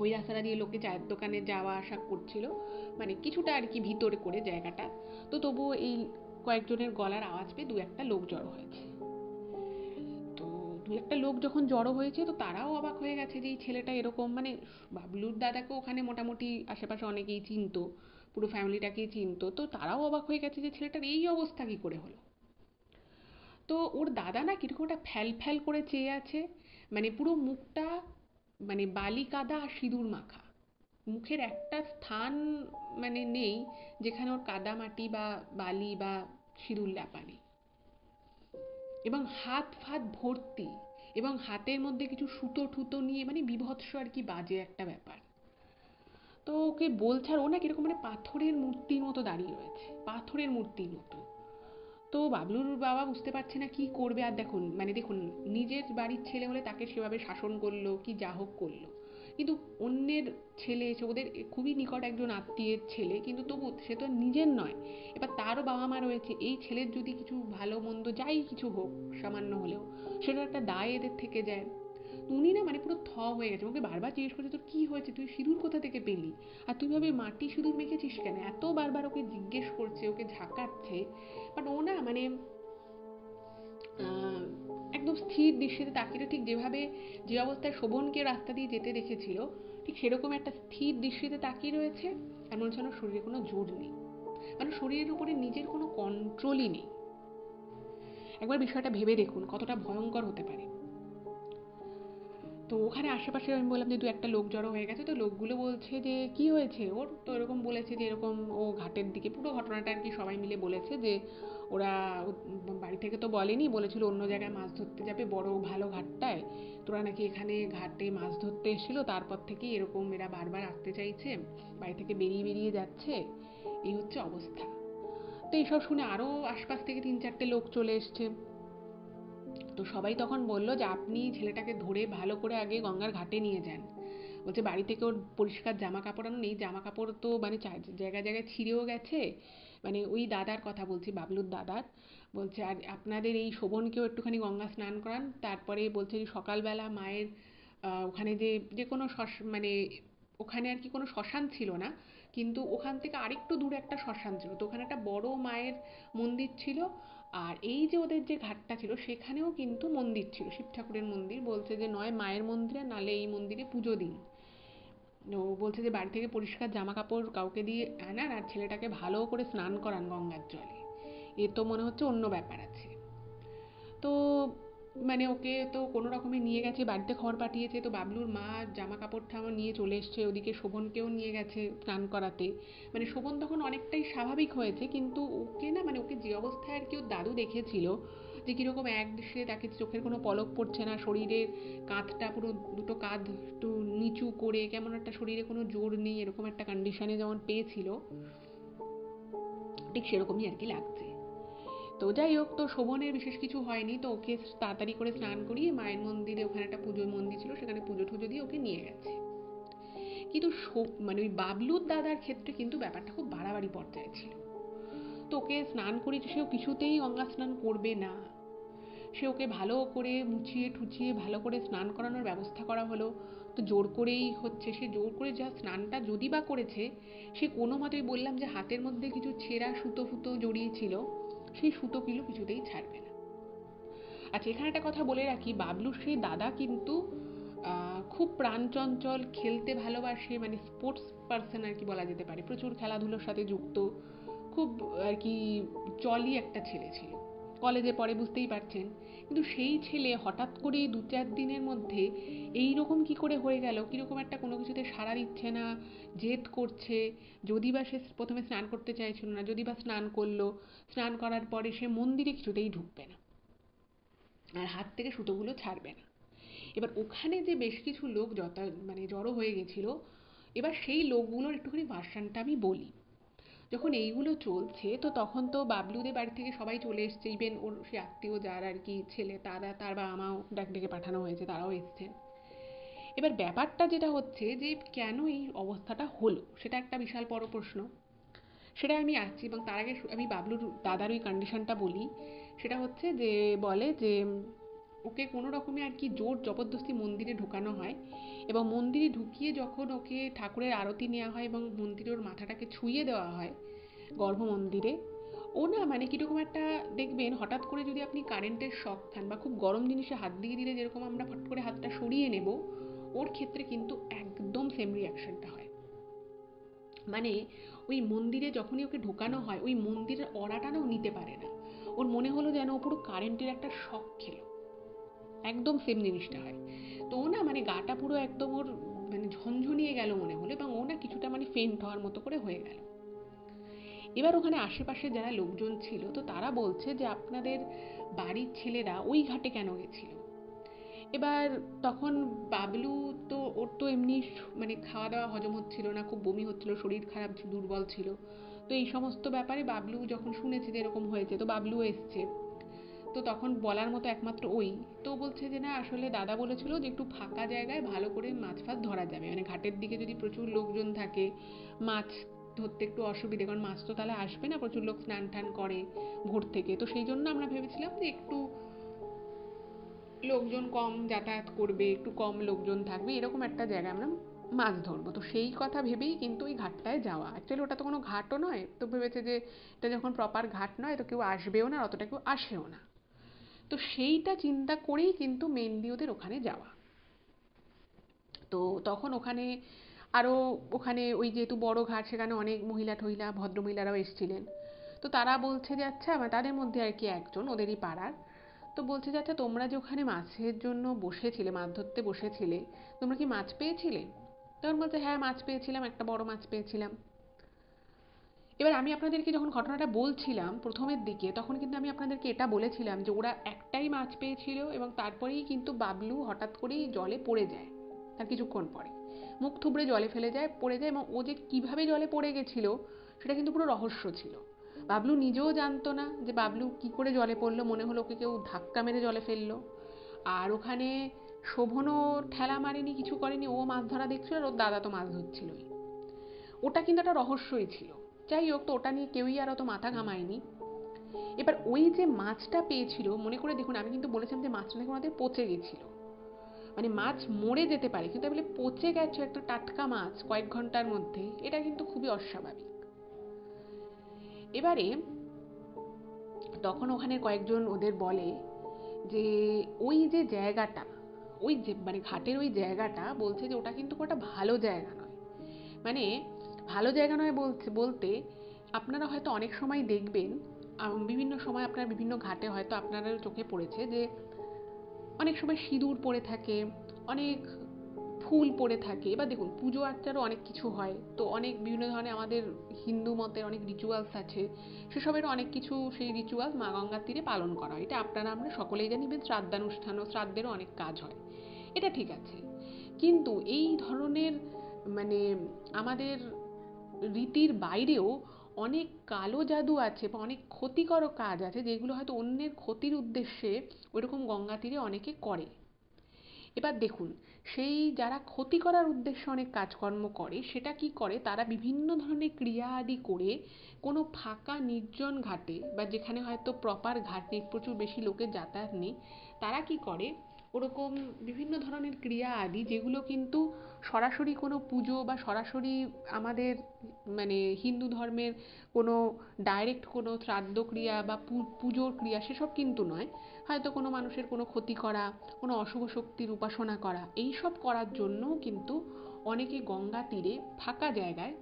ওই রাস্তাটা দিয়ে লোকে চায়ের দোকানে যাওয়া আসা করছিল, মানে কিছুটা আর কি ভিতরে করে জায়গাটা। তো তবুও এই কয়েকজনের গলার আওয়াজ পেয়ে দু একটা লোক জড়ো হয়েছে। তো দু একটা লোক যখন জড়ো হয়েছে, তো তারাও অবাক হয়ে গেছে যে এই ছেলেটা এরকম, মানে বাবলুর দাদাকে ওখানে মোটামুটি আশেপাশে অনেকেই চিনতো, পুরো ফ্যামিলিটাকেই চিনতো, তো তারাও অবাক হয়ে গেছে যে ছেলেটার এই অবস্থা কি করে হলো। তো ওর দাদা না কিরকম একটা ফ্যাল ফ্যাল করে চেয়ে আছে, মানে পুরো মুখটা মানে বালি কাদা আর সিঁদুর মাখা, মুখের একটা স্থান মানে নেই যেখানে ওর কাদা মাটি বা বালি বা সিঁদুর লেপা নেই, এবং হাত ফাত ভর্তি, এবং হাতের মধ্যে কিছু সুতো টুতো নিয়ে, মানে বীভৎস আর কি বাজে একটা ব্যাপার। তো ওকে বলছে, আর ও না কিরকম মানে পাথরের মূর্তির মতো দাঁড়িয়ে রয়েছে, পাথরের মূর্তির মতো। তো বাবলুর বাবা বুঝতে পারছে না কি করবে। আর দেখুন মানে দেখুন, নিজের বাড়ির ছেলে হলে তাকে সেভাবে শাসন করলো কি যা হোক করলো, কিন্তু অন্যের ছেলে এসে, ওদের খুবই নিকট একজন আত্মীয়ের ছেলে, কিন্তু তবু সে তো নিজের নয়, এবার তারও বাবা মা রয়েছে, এই ছেলের যদি কিছু ভালো মন্দ যাই কিছু হোক সামান্য হলেও, সেটা একটা দায় এদের থেকে যায়। উনি না মানে পুরো হয়ে গেছে, ওকে বারবার জিজ্ঞেস করছে তোর কি হয়েছে, তুই সিঁদুর কোথা থেকে পেলি, আর তুই ভাবে মাটি সিঁদুর মেখেছিস কেন, এত বারবার ওকে জিজ্ঞেস করছে, ওকে ঝাঁকাচ্ছে। বাট ও না মানে একদম স্থির দৃষ্টিতে তাকিয়ে, ঠিক যেভাবে যে অবস্থায় শোভনকে রাস্তা দিয়ে যেতে দেখেছিল, ঠিক সেরকম একটা স্থির দৃষ্টিতে তাকিয়ে রয়েছে। আর মনে হচ্ছে ওর শরীরে কোনো জোর নেই, মানে শরীরের উপরে নিজের কোনো কন্ট্রোলই নেই। একবার বিষয়টা ভেবে দেখুন কতটা ভয়ঙ্কর হতে পারে। তো ওখানে আশেপাশে আমি বললাম যে দু একটা লোক জড়ো হয়ে গেছে, তো লোকগুলো বলছে যে কি হয়েছে ওর, তো এরকম বলেছে যে এরকম ও ঘাটের দিকে, পুরো ঘটনাটা আর কি সবাই মিলে বলেছে যে ওরা বাড়ি থেকে তো বলেনি, বলেছিল অন্য জায়গায় মাছ ধরতে যাবে বড় ভালো ঘাটটায়, তোরা নাকি এখানে ঘাটে মাছ ধরতে এসেছিল, তারপর থেকেই এরকম এরা বারবার আসতে চাইছে, বাড়ি থেকে বেরিয়ে বেরিয়ে যাচ্ছে, এই হচ্ছে অবস্থা। তো এইসব শুনে আরও আশপাশ থেকে 3-4টে লোক চলে এসছে। তো সবাই তখন বলল যে আপনি ছেলেটাকে ধরে ভালো করে আগে গঙ্গার ঘাটে নিয়ে যান। বলছে বাড়ি থেকে ওর পরিষ্কার জামা কাপড় আনো, নেই জামা কাপড় তো মানে জায়গায় জায়গায় ছিঁড়েও গেছে, মানে ওই দাদার কথা বলছি, বাবলুর দাদার। বলছে আর আপনাদের এই শোভনকেও একটুখানি গঙ্গা স্নান করান। তারপরে বলছে যে সকালবেলা মায়ের ওখানে যে যে কোনো মানে ওখানে আর কি কোনো শ্মশান ছিল না, কিন্তু ওখান থেকে আরেকটু দূরে একটা শ্মশান ছিল, তো ওখানে একটা বড় মায়ের মন্দির ছিল। আর এই যে ওদের যে ঘাটটা ছিল সেখানেও কিন্তু মন্দির ছিল, শিব ঠাকুরের মন্দির। বলছে যে নয় মায়ের মন্দিরে, নালে এই মন্দিরে পুজো দিন। ও বলছে যে বাড়ি থেকে পরিষ্কার জামা কাপড় কাউকে দিয়ে আনান আর ছেলেটাকে ভালো করে স্নান করান গঙ্গার জলে। এ তো মনে হচ্ছে অন্য ব্যাপার আছে। তো মানে ওকে তো কোনো রকমে নিয়ে গেছে, বাড়িতে খবর পাঠিয়েছে। তো বাবলুর মা জামা কাপড় ঠামা নিয়ে চলে এসছে, ওদিকে শোভনকেও নিয়ে গেছে স্নান করাতে। মানে শোভন তখন অনেকটাই স্বাভাবিক হয়েছে, কিন্তু ওকে না মানে ওকে যে অবস্থায় আর কি ওর দাদু দেখেছিল, যে কীরকম এক দৃশ্যে তাকে চোখের কোনো পলক পড়ছে না, শরীরের কাঁধটা পুরো দুটো কাঁধ একটু নিচু করে কেমন একটা, শরীরে কোনো জোর নেই, এরকম একটা কন্ডিশনে যেমন পেয়েছিল, ঠিক সেরকমই আর কি লাগছে। তো যাই হোক, তো শোভনের বিশেষ কিছু হয়নি। তো ওকে তাড়াতাড়ি করে স্নান করিয়ে মায়ের মন্দিরে, ওখানে একটা পুজোর মন্দির ছিল, সেখানে পুজো টুজো দিয়ে ওকে নিয়ে গেছে। কিন্তু মানে ওই বাবলুর দাদার ক্ষেত্রে কিন্তু ব্যাপারটা খুব বাড়াবাড়ি পর্যায়ে ছিল। তো ওকে স্নান করিয়েছে, সেও কিছুতেই গঙ্গা স্নান করবে না। সে ওকে ভালো করে মুছিয়ে ঠুচিয়ে ভালো করে স্নান করানোর ব্যবস্থা করা হলো, তো জোর করেই হচ্ছে। সে জোর করে যা স্নানটা যদি বা করেছে, সে কোনো মতেই, বললাম যে হাতের মধ্যে কিছু ছেঁড়া সুতো ফুতো জড়িয়েছিল, সেই সুতোগুলো কিছুতেই ছাড়বে না। আচ্ছা, এখানে একটা কথা বলে রাখি, বাবলুর সেই দাদা কিন্তু খুব প্রাণচঞ্চল, খেলতে ভালোবাসে, মানে স্পোর্টস পার্সন আর কি বলা যেতে পারে, প্রচুর খেলাধুলোর সাথে যুক্ত, খুব আর কি জলি একটা ছেলে ছিল। কলেজে পড়ে বুঝতেই পারছেন। কিন্তু সেই ছেলে হঠাৎ করে 2-4 দিনের মধ্যে এই রকম কি করে হয়ে গেল, কিরকম একটা কোনো কিছুতে সাড়া দিচ্ছে না, জেদ করছে। যদি বা সে প্রথমে স্নান করতে চাইছিল না, যদি বা স্নান করলো, স্নান করার পরে সে মন্দিরে কিছুতেই ঢুকবে না, আর হাত থেকে সুতোগুলো ছাড়বে না। এবার ওখানে যে বেশ কিছু লোক মানে জড়ো হয়ে গেছিল, এবার সেই লোকগুলোর একটুখানি ভার্সানটা আমি বলি। যখন এইগুলো চলছে, তো তখন তো বাবলুদের বাড়ি থেকে সবাই চলে এসছে, ইভেন ওর সে আত্মীয় যার আর কি ছেলে, তার বাবা মাও ডেকে পাঠানো হয়েছে, তারাও এসছেন। এবার ব্যাপারটা যেটা হচ্ছে যে কেন এই অবস্থাটা হলো, সেটা একটা বিশাল বড় প্রশ্ন। সেটা আমি আসছি, এবং তার আগে আমি বাবলুর দাদার ওই কন্ডিশনটা বলি। সেটা হচ্ছে যে বলে যে ওকে কোনো রকমে আর কি জোর জবরদস্তি মন্দিরে ঢোকানো হয়, এবং মন্দিরে ঢুকিয়ে যখন ওকে ঠাকুরের আরতি নেওয়া হয় এবং মন্দিরে ওর মাথাটাকে ছুঁয়ে দেওয়া হয় গর্ভ মন্দিরে, ও না মানে কীরকম একটা, দেখবেন হঠাৎ করে যদি আপনি কারেন্টের শক খান বা খুব গরম জিনিসে হাত দিয়ে দিলে যেরকম আমরা ফট করে হাতটা সরিয়ে নেব, ওর ক্ষেত্রে কিন্তু একদম সেম রিয়াকশনটা হয়। মানে ওই মন্দিরে যখনই ওকে ঢোকানো হয়, ওই মন্দিরের অরাটা না ও নিতে পারে না। ওর মনে হলো যেন ও পুরো কারেন্টের একটা শক খেলো, একদম সেম জিনিসটা হয়। তো ও না মানে গাটা পুরো একদম ওর মানে ঝনঝনিয়ে গেল মনে হলো, এবং ও না কিছুটা মানে ফেন্ট হওয়ার মতো করে হয়ে গেল। এবার ওখানে আশেপাশে যারা লোকজন ছিল, তো তারা বলছে যে আপনাদের বাড়ির ছেলেরা ওই ঘাটে কেন গেছিল। এবার তখন বাবলু, তো ওর তো এমনি মানে খাওয়া দাওয়া হজম হচ্ছিল না, খুব বমি হচ্ছিল, শরীর খারাপ, দুর্বল ছিল। তো এই সমস্ত ব্যাপারে বাবলু যখন শুনেছে যে এরকম হয়েছে, তো বাবলু এসছে। তো তখন বলার মতো একমাত্র ওই। তো বলছে যে না, আসলে দাদা বলেছিল যে একটু ফাঁকা জায়গায় ভালো করে মাছ ফাছ ধরা যাবে, মানে ঘাটের দিকে যদি প্রচুর লোকজন থাকে, মাছ ধরতে একটু অসুবিধে, কারণ মাছ তো তাহলে আসবে না, প্রচুর লোক স্নান টান করে ভোর থেকে। তো সেই জন্য আমরা ভেবেছিলাম যে একটু লোকজন কম যাতায়াত করবে, একটু কম লোকজন থাকবে, এরকম একটা জায়গায় আমরা মাছ ধরবো। তো সেই কথা ভেবেই কিন্তু ওই ঘাটটায় যাওয়া। অ্যাকচুয়ালি ওটা তো কোনো ঘাটও নয়, তো ভেবেছে যে এটা যখন প্রপার ঘাট নয়, তো কেউ আসবেও না, অতটা কেউ আসেও না। তো সেইটা চিন্তা করেই কিন্তু মেনলি ওদের ওখানে যাওয়া। তো তখন ওখানে আরও, ওখানে ওই যেহেতু বড় ঘাট, সেখানে অনেক মহিলা টহিলা, ভদ্রমহিলারাও এসেছিলেন। তো তারা বলছে যে আচ্ছা, তাদের মধ্যে আর কি একজন ওদেরই পাড়ার, তো বলছে যে আচ্ছা, তোমরা যে ওখানে মাছের জন্য বসেছিলে, মাছ ধরতে বসেছিলে, তোমরা কি মাছ পেয়েছিলে? তখন বলছে হ্যাঁ, মাছ পেয়েছিলাম, একটা বড় মাছ পেয়েছিলাম। এবার আমি আপনাদেরকে যখন ঘটনাটা বলছিলাম প্রথমের দিকে, তখন কিন্তু আমি আপনাদেরকে এটা বলেছিলাম যে ওরা একটাই মাছ পেয়েছিল, এবং তারপরেই কিন্তু বাবলু হঠাৎ করেই জলে পড়ে যায়। তার কিছুক্ষণ পরে মুখ থুবড়ে জলে ফেলে যায়, পড়ে যায়, এবং ও যে কিভাবে জলে পড়ে গেছিল সেটা কিন্তু পুরো রহস্য ছিল। বাবলু নিজেও জানতো না যে বাবলু কি করে জলে পড়লো, মনে হলো ওকে কেউ ধাক্কা মেরে জলে ফেললো। আর ওখানে শোভনও ঠেলা মারেনি, কিছু করেনি, ও মাছ ধরা দেখছিল আর ওর দাদা তো মাছ ধরছিলই। ওটা কিন্তু একটা রহস্যই ছিল। যাই হোক, তো ওটা নিয়ে কেউই আর অত মাথা ঘামায়নি। এবার ওই যে মাছটা পেয়েছিল, মনে করে দেখুন, আমি কিন্তু বলেছিলাম যে মাছটা নাকি ওনাদের পচে গেছিল, মানে মাছ মরে যেতে পারে, কিন্তু বলে পচে গেছে একটা টাটকা মাছ কয়েক ঘন্টার মধ্যে, এটা কিন্তু খুবই অস্বাভাবিক। এবারে তখন ওখানে কয়েকজন ওদের বলে যে ওই যে জায়গাটা, ওই যে মানে ঘাটের ওই জায়গাটা, বলছে যে ওটা কিন্তু একটা ভালো জায়গা নয়। মানে ভালো জায়গা নয় বলতে বলতে আপনারা হয়তো অনেক সময় দেখবেন, বিভিন্ন সময় আপনারা বিভিন্ন ঘাটে হয়তো আপনাদের চোখে পড়েছে যে অনেক সময় সিঁদুর পড়ে থাকে, অনেক ফুল পড়ে থাকে। এবার দেখুন, পুজো আর্চারও অনেক কিছু হয়, তো অনেক বিভিন্ন ধরনের আমাদের হিন্দু মতের অনেক রিচুয়ালস আছে, সেসবেরও অনেক কিছু সেই রিচুয়ালস মা গঙ্গার তীরে পালন করা হয়। এটা আপনারা আমরা সকলেই জানি। ইভেন শ্রাদ্ধানুষ্ঠান ও শ্রাদ্ধেরও অনেক কাজ হয়, এটা ঠিক আছে। কিন্তু এই ধরনের মানে আমাদের রীতির বাইরেও অনেক কালো জাদু আছে বা অনেক ক্ষতিকর কাজ আছে, যেগুলো হয়তো অন্যের ক্ষতির উদ্দেশ্যে ওইরকম গঙ্গা তীরে অনেকে করে। এবার দেখুন, সেই যারা ক্ষতি করার উদ্দেশ্যে অনেক কাজকর্ম করে, সেটা কি করে, তারা বিভিন্ন ধরনের ক্রিয়া আদি করে কোনো ফাঁকা নির্জন ঘাটে বা যেখানে হয়তো প্রপার ঘাট নেই, প্রচুর বেশি লোকের যাতায়াত নেই, তারা কি করে ওরকম বিভিন্ন ধরনের ক্রিয়া আদি, যেগুলো কিন্তু সরাসরি কোনো পুজো বা সরাসরি আমাদের মানে হিন্দু ধর্মের কোনো ডাইরেক্ট কোনো শ্রাদ্ধ ক্রিয়া বা পুজোর ক্রিয়া সেসব কিন্তু নয়, হয়তো কোনো মানুষের কোনো ক্ষতি করা, কোনো অশুভ শক্তির উপাসনা করা, এই সব করার জন্যও কিন্তু অনেকে গঙ্গা তীরে ফাঁকা জায়গায়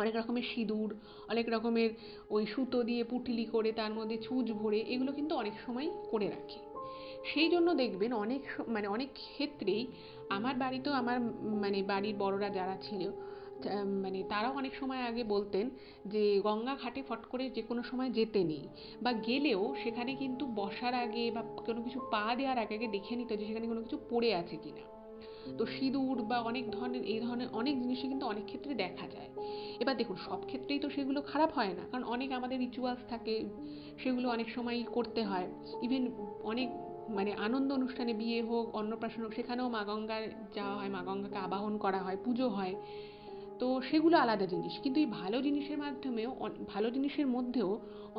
অনেক রকমের সিঁদুর, অনেক রকমের ওই সুতো দিয়ে পুঁটলি করে তার মধ্যে ছুঁচ ভরে এগুলো কিন্তু অনেক সময় করে রাখে। সেই জন্য দেখবেন অনেক মানে অনেক ক্ষেত্রেই আমার বাড়িতেও আমার মানে বাড়ির বড়রা যারা ছিল, মানে তারাও অনেক সময় আগে বলতেন যে গঙ্গা ঘাটে ফট করে যে কোনো সময় যেতে নেই, বা গেলেও সেখানে কিন্তু বসার আগে বা কোনো কিছু পা দেওয়ার আগে আগে দেখে নিতে যে সেখানে কোনো কিছু পড়ে আছে কিনা। তো সিঁদুর বা অনেক ধরনের এই ধরনের অনেক জিনিসই কিন্তু অনেক ক্ষেত্রে দেখা যায়। এবার দেখুন, সব ক্ষেত্রেই তো সেগুলো খারাপ হয় না, কারণ অনেক আমাদের রিচুয়ালস থাকে, সেগুলো অনেক সময় করতে হয়। ইভেন অনেক মানে আনন্দ অনুষ্ঠানে, বিয়ে হোক, অন্নপ্রাশন হোক, সেখানেও মা গঙ্গার যাওয়া হয়, মা গঙ্গাকে আবাহন করা হয়, পুজো হয়, তো সেগুলো আলাদা জিনিস। কিন্তু এই ভালো জিনিসের মাধ্যমেও, ভালো জিনিসের মধ্যেও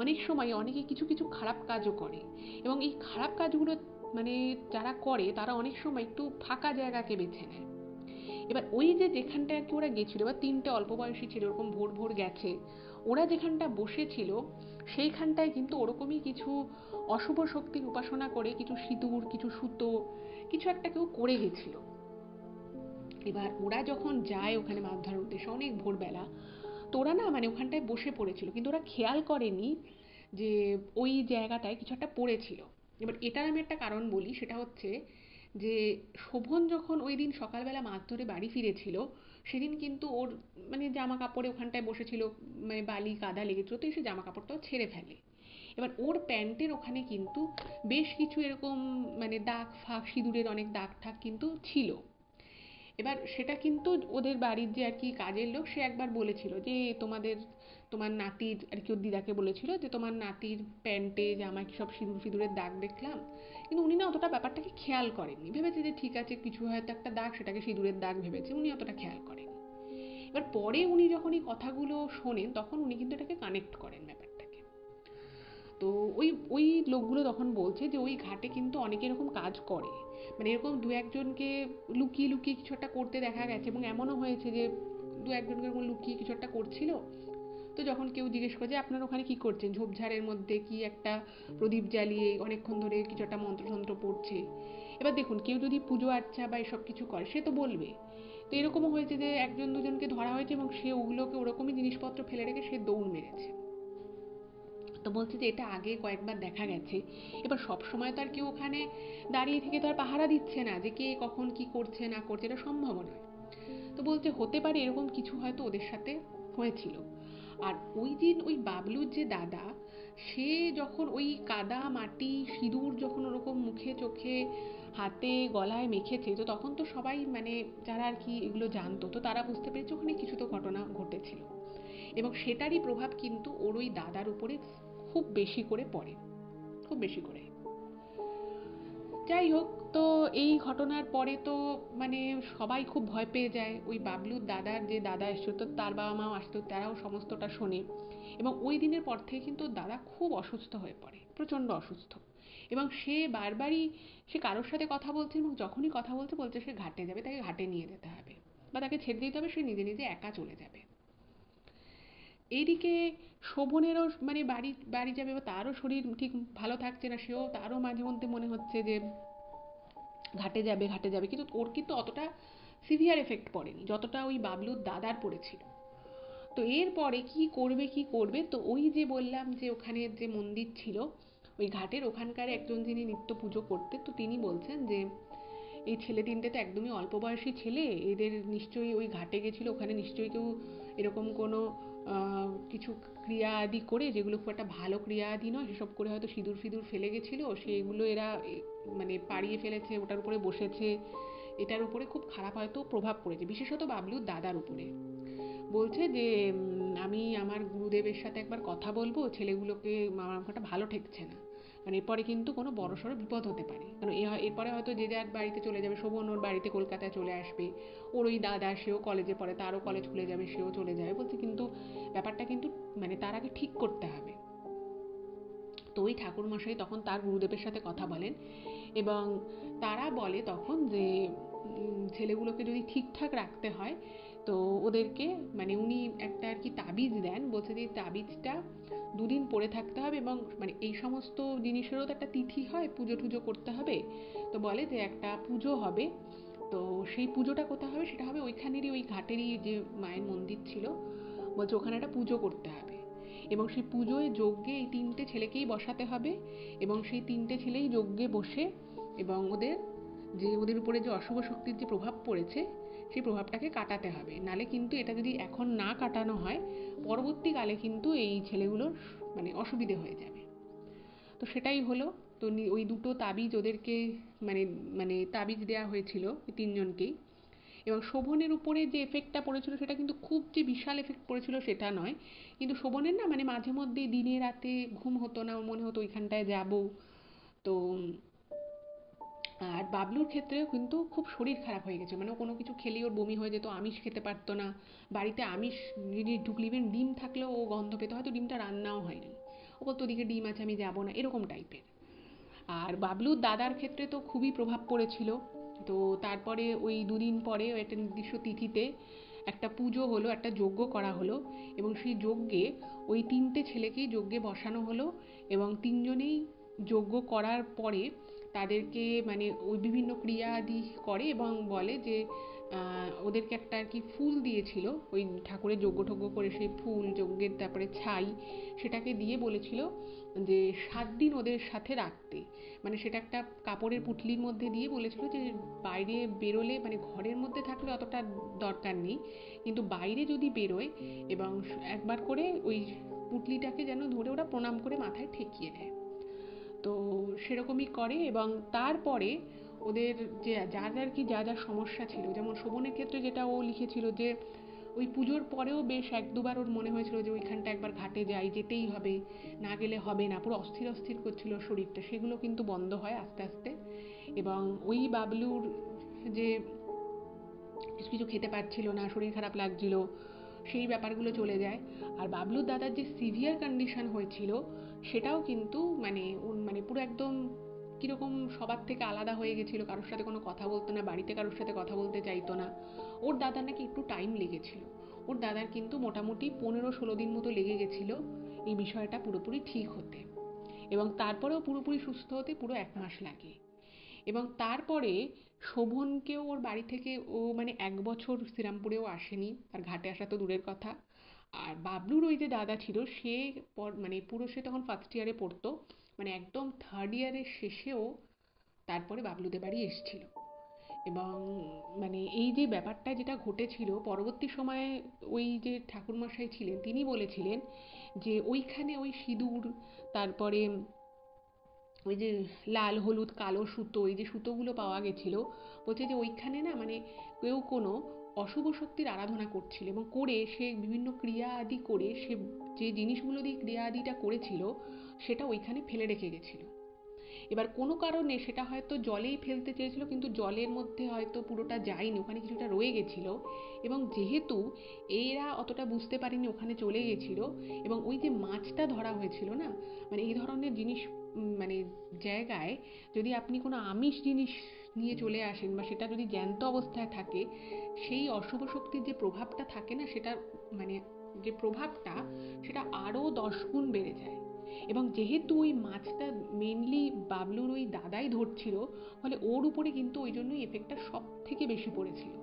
অনেক সময় অনেকে কিছু কিছু খারাপ কাজও করে, এবং এই খারাপ কাজগুলো মানে যারা করে তারা অনেক সময় একটু ফাঁকা জায়গাকে বেছে নেয়। এবার ওই যে যেখানটায় আর কি ওরা গেছিল, এবার তিনটে অল্প বয়সী ছিল, ওরকম ভোর ভোর গেছে, ওরা যেখানটা বসেছিল সেইখানটায় কিন্তু ওরকমই কিছু অশুভ শক্তির উপাসনা করে কিছু সিঁদুর, কিছু সুতো, কিছু একটা কেউ করে গেছিল। এবার ওরা যখন যায় ওখানে মাছ ধরার উদ্দেশ্যে অনেক ভোরবেলা, তো ওরা না মানে ওখানটায় বসে পড়েছিল, কিন্তু ওরা খেয়াল করেনি যে ওই জায়গাটায় কিছু একটা পড়েছিল। এবার এটার আমি একটা কারণ বলি, সেটা হচ্ছে যে শোভন যখন ওই দিন সকালবেলা মাছ ধরে বাড়ি ফিরেছিল, সেদিন কিন্তু ওর মানে জামা কাপড়ে ওখানটায় বসেছিল, মানে বালি কাদা লেগেছিল, তো এসে জামা কাপড়টাও ছেড়ে ফেলে। এবার ওর প্যান্টের ওখানে কিন্তু বেশ কিছু এরকম মানে দাগ ফাগ, সিঁদুরের অনেক দাগ ঠাগ কিন্তু ছিল। এবার সেটা কিন্তু ওদের বাড়ির যে আর কি কাজের লোক, সে একবার বলেছিল যে তোমার নাতির আর কি, ওর দিদাকে বলেছিল যে তোমার নাতির প্যান্টে জামায় কি সব সিঁদুর ফিঁদুরের দাগ দেখলাম। কিন্তু উনি না অতটা ব্যাপারটাকে খেয়াল করেননি, ভেবেছে যে ঠিক আছে কিছু হয়তো একটা দাগ, সেটাকে সিঁদুরের দাগ ভেবেছে, উনি অতটা খেয়াল করেননি। এবার পরে উনি যখন এই কথাগুলো শোনেন, তখন উনি কিন্তু এটাকে কানেক্ট করেন ব্যাপারটাকে। তো ওই ওই লোকগুলো তখন বলছে যে ওই ঘাটে কিন্তু অনেকে এরকম কাজ করে, মানে এরকম দু একজনকে লুকিয়ে লুকিয়ে কিছু একটা করতে দেখা গেছে, এবং এমনও হয়েছে যে দু একজনকে এরকম লুকিয়ে কিছু একটা করছিল। তো যখন কেউ জিজ্ঞেস করে যে আপনারা ওখানে কি করছেন, ঝোপঝাড়ের মধ্যে কি একটা প্রদীপ জ্বালিয়ে অনেকক্ষণ ধরে কিছু একটা মন্ত্রতন্ত্র পড়ছে। এবার দেখুন, কেউ যদি পুজো আর্চা বা এসব কিছু করে সে তো বলবে। তো এরকমও হয়েছে যে একজন দুজনকে ধরা হয়েছে এবং সে ওগুলোকে ওরকমই জিনিসপত্র ফেলে রেখে সে দৌড় মেরেছে। তো বলছে যে এটা আগে কয়েকবার দেখা গেছে। এবার সব সময় তো আর কেউ ওখানে দাঁড়িয়ে থেকে তো আর পাহারা দিচ্ছে না যে কে কখন কি করছে না করছে, এটা সম্ভব নয়। তো বলছে হতে পারে এরকম কিছু হয়তো ওদের সাথে হয়েছিল। আর ওই দিন ওই বাবলুর যে দাদা, সে যখন ওই কাদা মাটি সিঁদুর যখন ওরকম মুখে চোখে হাতে গলায় মেখেছে, তো তখন তো সবাই মানে যারা আর কি এগুলো জানতো, তো তারা বুঝতে পেরেছে ওখানে কিছু তো ঘটনা ঘটেছিল। এবং সেটারই প্রভাব কিন্তু ওর ওই দাদার উপরে খুব বেশি করে পড়ে, খুব বেশি করে। যাই হোক, তো এই ঘটনার পরে তো মানে সবাই খুব ভয় পেয়ে যায়। ওই বাবলুর দাদার যে দাদা এসছো, তো তার বাবা মাও আসতো, তারাও সমস্তটা শোনে। এবং ওই দিনের পর থেকে কিন্তু দাদা খুব অসুস্থ হয়ে পড়ে, প্রচণ্ড অসুস্থ। এবং সে বারবারই সে কারোর সাথে কথা বলছে, এবং যখনই কথা বলছে বলছে সে ঘাটে যাবে, তাকে ঘাটে নিয়ে যেতে হবে বা তাকে ছেড়ে দিতে হবে, সে নিজে নিজে একা চলে যাবে। এইদিকে শোভনেরও মানে বাড়ি বাড়ি যাবে, বা তারও শরীর ঠিক ভালো থাকছে না, সেও তারও মাঝে মধ্যে মনে হচ্ছে যে ঘাটে যাবে ঘাটে যাবে, কিন্তু ওর কিন্তু অতটা সিভিয়ার এফেক্ট পড়েনি যতটা ওই বাবলুর দাদার পড়েছিল। তো এরপরে কি করবে কি করবে, তো ওই যে বললাম যে ওখানে যে মন্দির ছিল ওই ঘাটের ওখানকার একজন যিনি নিত্য পুজো করতে, তো তিনি বলছেন যে এই ছেলে তিনটে তো একদমই অল্প বয়সী ছেলে, এদের নিশ্চয়ই ওই ঘাটে গেছিলো, ওখানে নিশ্চয়ই কেউ এরকম কোনো কিছু ক্রিয়া আদি করে, যেগুলো খুব একটা ভালো ক্রিয়া আদি নয়, সেসব করে হয়তো সিঁদুর ফিঁদুর ফেলে গেছিলো, সেগুলো এরা মানে পাড়িয়ে ফেলেছে, ওটার উপরে বসেছে, এটার উপরে খুব খারাপ হয়তো প্রভাব পড়েছে, বিশেষত বাবলুর দাদার উপরে। বলছে যে আমি আমার গুরুদেবের সাথে একবার কথা বলবো, ছেলেগুলোকে আমার আমাকে ভালো ঠেকছে না, মানে এরপরে কিন্তু কোনো বড়সড় বিপদ হতে পারে, কারণ এরপরে হয়তো যে যার বাড়িতে চলে যাবে, শোভন ওর বাড়িতে কলকাতায় চলে আসবে, ওর ওই দাদা সেও কলেজে পড়ে, তারও কলেজ খুলে যাবে, সেও চলে যাবে। বলছে কিন্তু ব্যাপারটা কিন্তু মানে তার আগে ঠিক করতে হবে। তো ওই ঠাকুরমশাই তখন তার গুরুদেবের সাথে কথা বলেন, এবং তারা বলে তখন যে ছেলেগুলোকে যদি ঠিকঠাক রাখতে হয় তো ওদেরকে মানে উনি একটা আর কি তাবিজ দেন, বলছে যে তাবিজটা দুদিন পরে থাকতে হবে, এবং মানে এই সমস্ত জিনিসেরও তো একটা তিথি হয়, পুজো টুজো করতে হবে। তো বলে যে একটা পুজো হবে, তো সেই পুজোটা কোথায় হবে, সেটা হবে ওইখানেরই ওই ঘাটেরই যে মায়ের মন্দির ছিল, বলছে ওখানে একটা পুজো করতে হবে, এবং সেই পুজোয় যজ্ঞে এই তিনটে ছেলেকেই বসাতে হবে, এবং সেই তিনটে ছেলেই যজ্ঞে বসে এবং ওদের উপরে যে অশুভ শক্তির যে প্রভাব পড়েছে সেই প্রভাবটাকে কাটাতে হবে, নালে কিন্তু এটা যদি এখন না কাটানো হয় পরবর্তীকালে কিন্তু এই ছেলেগুলোর মানে অসুবিধে হয়ে যাবে। তো সেটাই হলো। তো ওই দুটো তাবিজ ওদেরকে মানে মানে তাবিজ দেওয়া হয়েছিল ওই তিনজনকেই, এবং শোভনের উপরে যে এফেক্টটা পড়েছিল সেটা কিন্তু খুব যে বিশাল এফেক্ট পড়েছিল সেটা নয়, কিন্তু শোভনের না মানে মাঝে মধ্যে দিনে রাতে ঘুম হতো না, মনে হতো ওইখানটায় যাব। তো আর বাবলুর ক্ষেত্রেও কিন্তু খুব শরীর খারাপ হয়ে গেছে, মানে ও কোনো কিছু খেলেই ওর বমি হয়ে যেত, আমিষ খেতে পারতো না, বাড়িতে আমিষ জিনিস ঢুকলে ইভেন ডিম থাকলেও ও গন্ধ পেত, হয়তো ডিমটা রান্নাও হয়নি, ও বলতো ওদিকে ডিম আছে আমি যাবো না, এরকম টাইপের। আর বাবলুর দাদার ক্ষেত্রে তো খুবই প্রভাব পড়েছিল। তো তারপরে ওই দুদিন পরে একটা নির্দিষ্ট তিথিতে একটা পুজো হলো, একটা যজ্ঞ করা হলো, এবং সেই যজ্ঞে ওই তিনটে ছেলেকেই যজ্ঞে বসানো হলো, এবং তিনজনেই যজ্ঞ করার পরে তাদেরকে মানে ওই বিভিন্ন ক্রিয়া আদি করে, এবং বলে যে ওদেরকে একটা আর কি ফুল দিয়েছিল, ওই ঠাকুরের যজ্ঞ টজ্ঞ করে সেই ফুল যজ্ঞের তারপরে ছাই সেটাকে দিয়ে বলেছিল যে 7 দিন ওদের সাথে রাখতে, মানে সেটা একটা কাপড়ের পুঁটলির মধ্যে দিয়ে বলেছিল যে বাইরে বেরোলে মানে ঘরের মধ্যে থাকলে অতটা দরকার নেই, কিন্তু বাইরে যদি বেরোয় এবং একবার করে ওই পুঁটলিটাকে যেন ধরে ওরা প্রণাম করে মাথায় ঠেকিয়ে দেয়। তো সেরকমই করে, এবং তারপরে ওদের যে যার আর কি যা যা সমস্যা ছিল, যেমন শোভনের ক্ষেত্রে যেটা ও লিখেছিল যে ওই পুজোর পরেও বেশ 1-2বার ওর মনে হয়েছিল যে ওইখানটা একবার ঘাটে যাই, যেতেই হবে, না গেলে হবে না, পুরো অস্থির অস্থির করছিল শরীরটা, সেগুলো কিন্তু বন্ধ হয় আস্তে আস্তে। এবং ওই বাবলুর যে কিছু কিছু খেতে পারছিল না, শরীর খারাপ লাগছিল, সেই ব্যাপারগুলো চলে যায়। আর বাবলুর দাদার যে সিভিয়ার কন্ডিশন হয়েছিল সেটাও কিন্তু মানে মানে পুরো একদম কীরকম সবার থেকে আলাদা হয়ে গেছিলো, কারোর সাথে কোনো কথা বলতো না, বাড়িতে কারোর সাথে কথা বলতে চাইতো না। ওর দাদার নাকি একটু টাইম লেগেছিল, ওর দাদার কিন্তু মোটামুটি 15-16 দিন মতো লেগে গেছিলো এই বিষয়টা পুরোপুরি ঠিক হতে, এবং তারপরেও পুরোপুরি সুস্থ হতে পুরো 1 মাস লাগে। এবং তারপরে শোভনকেও ওর বাড়ি থেকে ও মানে 1 বছর শ্রীরামপুরেও আসেনি, আর ঘাটে আসা তো দূরের কথা। আর বাবলুর ওই যে দাদা ছিল সে মানে পুরো সে তখন ফার্স্ট ইয়ারে পড়তো, মানে একদম থার্ড ইয়ারের শেষেও তারপরে বাবলুদের বাড়ি এসেছিল। এবং মানে এই যে ব্যাপারটা যেটা ঘটেছিল পরবর্তী সময়ে, ওই যে ঠাকুরমশাই ছিলেন তিনি বলেছিলেন যে ওইখানে ওই সিঁদুর, তারপরে ওই যে লাল হলুদ কালো সুতো, এই যে সুতোগুলো পাওয়া গেছিলো, বলছে যে ওইখানে না মানে কেউ কোনো অশুভ শক্তির আরাধনা করছিল এবং করে সে বিভিন্ন ক্রিয়া আদি করে সে যে জিনিসগুলো দিয়ে ক্রিয়া আদিটা করেছিল সেটা ওইখানে ফেলে রেখে গেছিল। এবার কোনো কারণে সেটা হয়তো জলেই ফেলতে চেয়েছিল, কিন্তু জলের মধ্যে হয়তো পুরোটা যায়নি, ওখানে কিছুটা রয়ে গেছিল। এবং যেহেতু এরা অতটা বুঝতে পারেনি ওখানে চলে গেছিল, এবং ওই যে মাছটা ধরা হয়েছিল না, মানে এই ধরনের জিনিস মানে জায়গায় যদি আপনি কোনো আমিষ জিনিস নিয়ে চলে আসেন বা সেটা যদি জ্যান্ত অবস্থায় থাকে, সেই অশুভ শক্তির যে প্রভাবটা থাকে না, সেটা মানে যে প্রভাবটা সেটা আরও 10 গুণ বেড়ে যায়। এবং যেহেতু ওই মাছটা মেনলি বাবলুর ওই দাদাই ধরছিল, ফলে ওর উপরে কিন্তু ওই জন্যই এফেক্টটা সব থেকে বেশি পড়েছিল।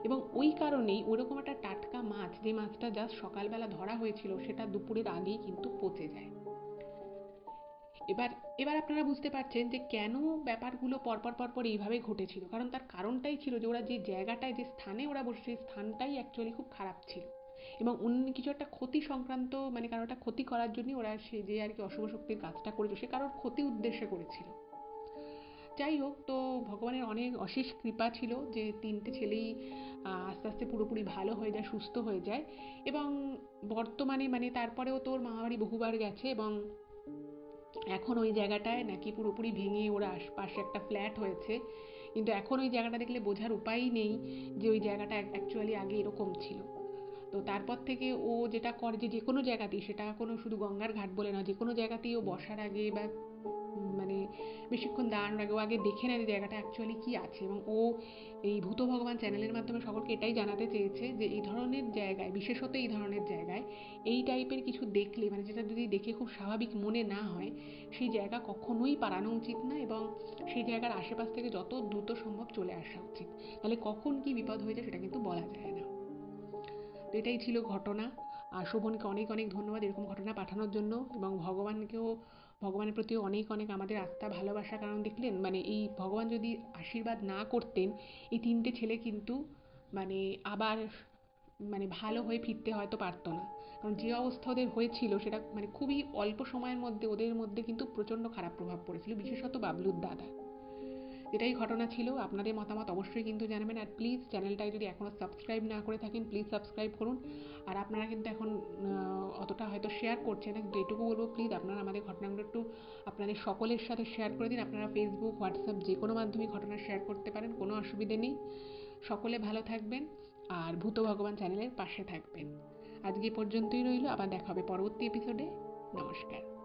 এবং ওই কারণেই ওরকম একটা টাটকা মাছ, যে মাছটা জাস্ট সকালবেলা ধরা হয়েছিল, সেটা দুপুরের আগেই কিন্তু পচে যায়। এবার এবার আপনারা বুঝতে পারছেন যে কেন ব্যাপারগুলো পরপর পরপর এইভাবে ঘটেছিল, কারণ তার কারণটাই ছিল যে ওরা যে জায়গাটায়, যে স্থানে ওরা বসে, সেই স্থানটাই অ্যাকচুয়ালি খুব খারাপ ছিল, এবং অন্য কিছু একটা ক্ষতি সংক্রান্ত, মানে কারোটা ক্ষতি করার জন্যই ওরা সে যে আর কি অশুভ শক্তির কাজটা করেছিল, সে কারোর ক্ষতি উদ্দেশ্যে করেছিল। যাই হোক, তো ভগবানের অনেক অশেষ কৃপা ছিল যে 3টে ছেলেই আস্তে আস্তে পুরোপুরি ভালো হয়ে যায়, সুস্থ হয়ে যায়। এবং বর্তমানে মানে তারপরেও তোর মামাবাড়ি বহুবার গেছে, এবং এখন ওই জায়গাটায় নাকি পুরোপুরি ভেঙে ওরা পাশে একটা ফ্ল্যাট হয়েছে, কিন্তু এখন ওই জায়গাটা দেখলে বোঝার উপায়ই নেই যে ওই জায়গাটা অ্যাকচুয়ালি আগে এরকম ছিল। তো তারপর থেকে ও যেটা করে, যে কোনো জায়গাতেই, সেটা কোনো শুধু গঙ্গার ঘাট বলে না, যে কোনো জায়গাতেই ও বসার আগে বা মানে বেশিক্ষণ দাঁড়ানোর আগে ও আগে দেখে নেয় যে জায়গাটা অ্যাকচুয়ালি কী আছে। এবং ও এই ভূত ভগবান চ্যানেলের মাধ্যমে সকলকে এটাই জানাতে চেয়েছে যে এই ধরনের জায়গায়, বিশেষত এই ধরনের জায়গায় এই টাইপের কিছু দেখলে, মানে যেটা যদি দেখে খুব স্বাভাবিক মনে না হয়, সেই জায়গা কখনোই পারানো উচিত না, এবং সেই জায়গার আশেপাশ থেকে যত দ্রুত সম্ভব চলে আসা উচিত। তাহলে কখন কি বিপদ হয়ে যায় সেটা কিন্তু বলা যায় না। তো এটাই ছিল ঘটনা। আর শোভনকে অনেক অনেক ধন্যবাদ এরকম ঘটনা পাঠানোর জন্য, এবং ভগবানের প্রতিও অনেক অনেক আমাদের আস্থা ভালোবাসা। কারণ দেখলেন, মানে এই ভগবান যদি আশীর্বাদ না করতেন, এই 3টে ছেলে কিন্তু মানে আবার মানে ভালো হয়ে ফিরতে হয়তো পারতো না। কারণ যে অবস্থা ওদের হয়েছিল, সেটা মানে খুবই অল্প সময়ের মধ্যে ওদের মধ্যে কিন্তু প্রচণ্ড খারাপ প্রভাব পড়েছিল, বিশেষত বাবলুর দাদা। এটাই ঘটনা ছিল। আপনাদের মতামত অবশ্যই কিন্তু জানাবেন, আর প্লিজ চ্যানেলটাকে যদি এখনও সাবস্ক্রাইব না করে থাকেন, প্লিজ সাবস্ক্রাইব করুন। আর আপনারা কিন্তু এখন অতটা হয়তো শেয়ার করছেন না, কিন্তু এটুকু বলবো, প্লিজ আপনারা আমাদের ঘটনাগুলো একটু আপনাদের সকলের সাথে শেয়ার করে দিন। আপনারা ফেসবুক, হোয়াটসঅ্যাপ যে কোনো মাধ্যমে ঘটনা শেয়ার করতে পারেন, কোনো অসুবিধে নেই। সকলে ভালো থাকবেন আর ভূত ভগবান চ্যানেলের পাশে থাকবেন। আজকে পর্যন্তই রইল, আবার দেখা হবে পরবর্তী এপিসোডে। নমস্কার।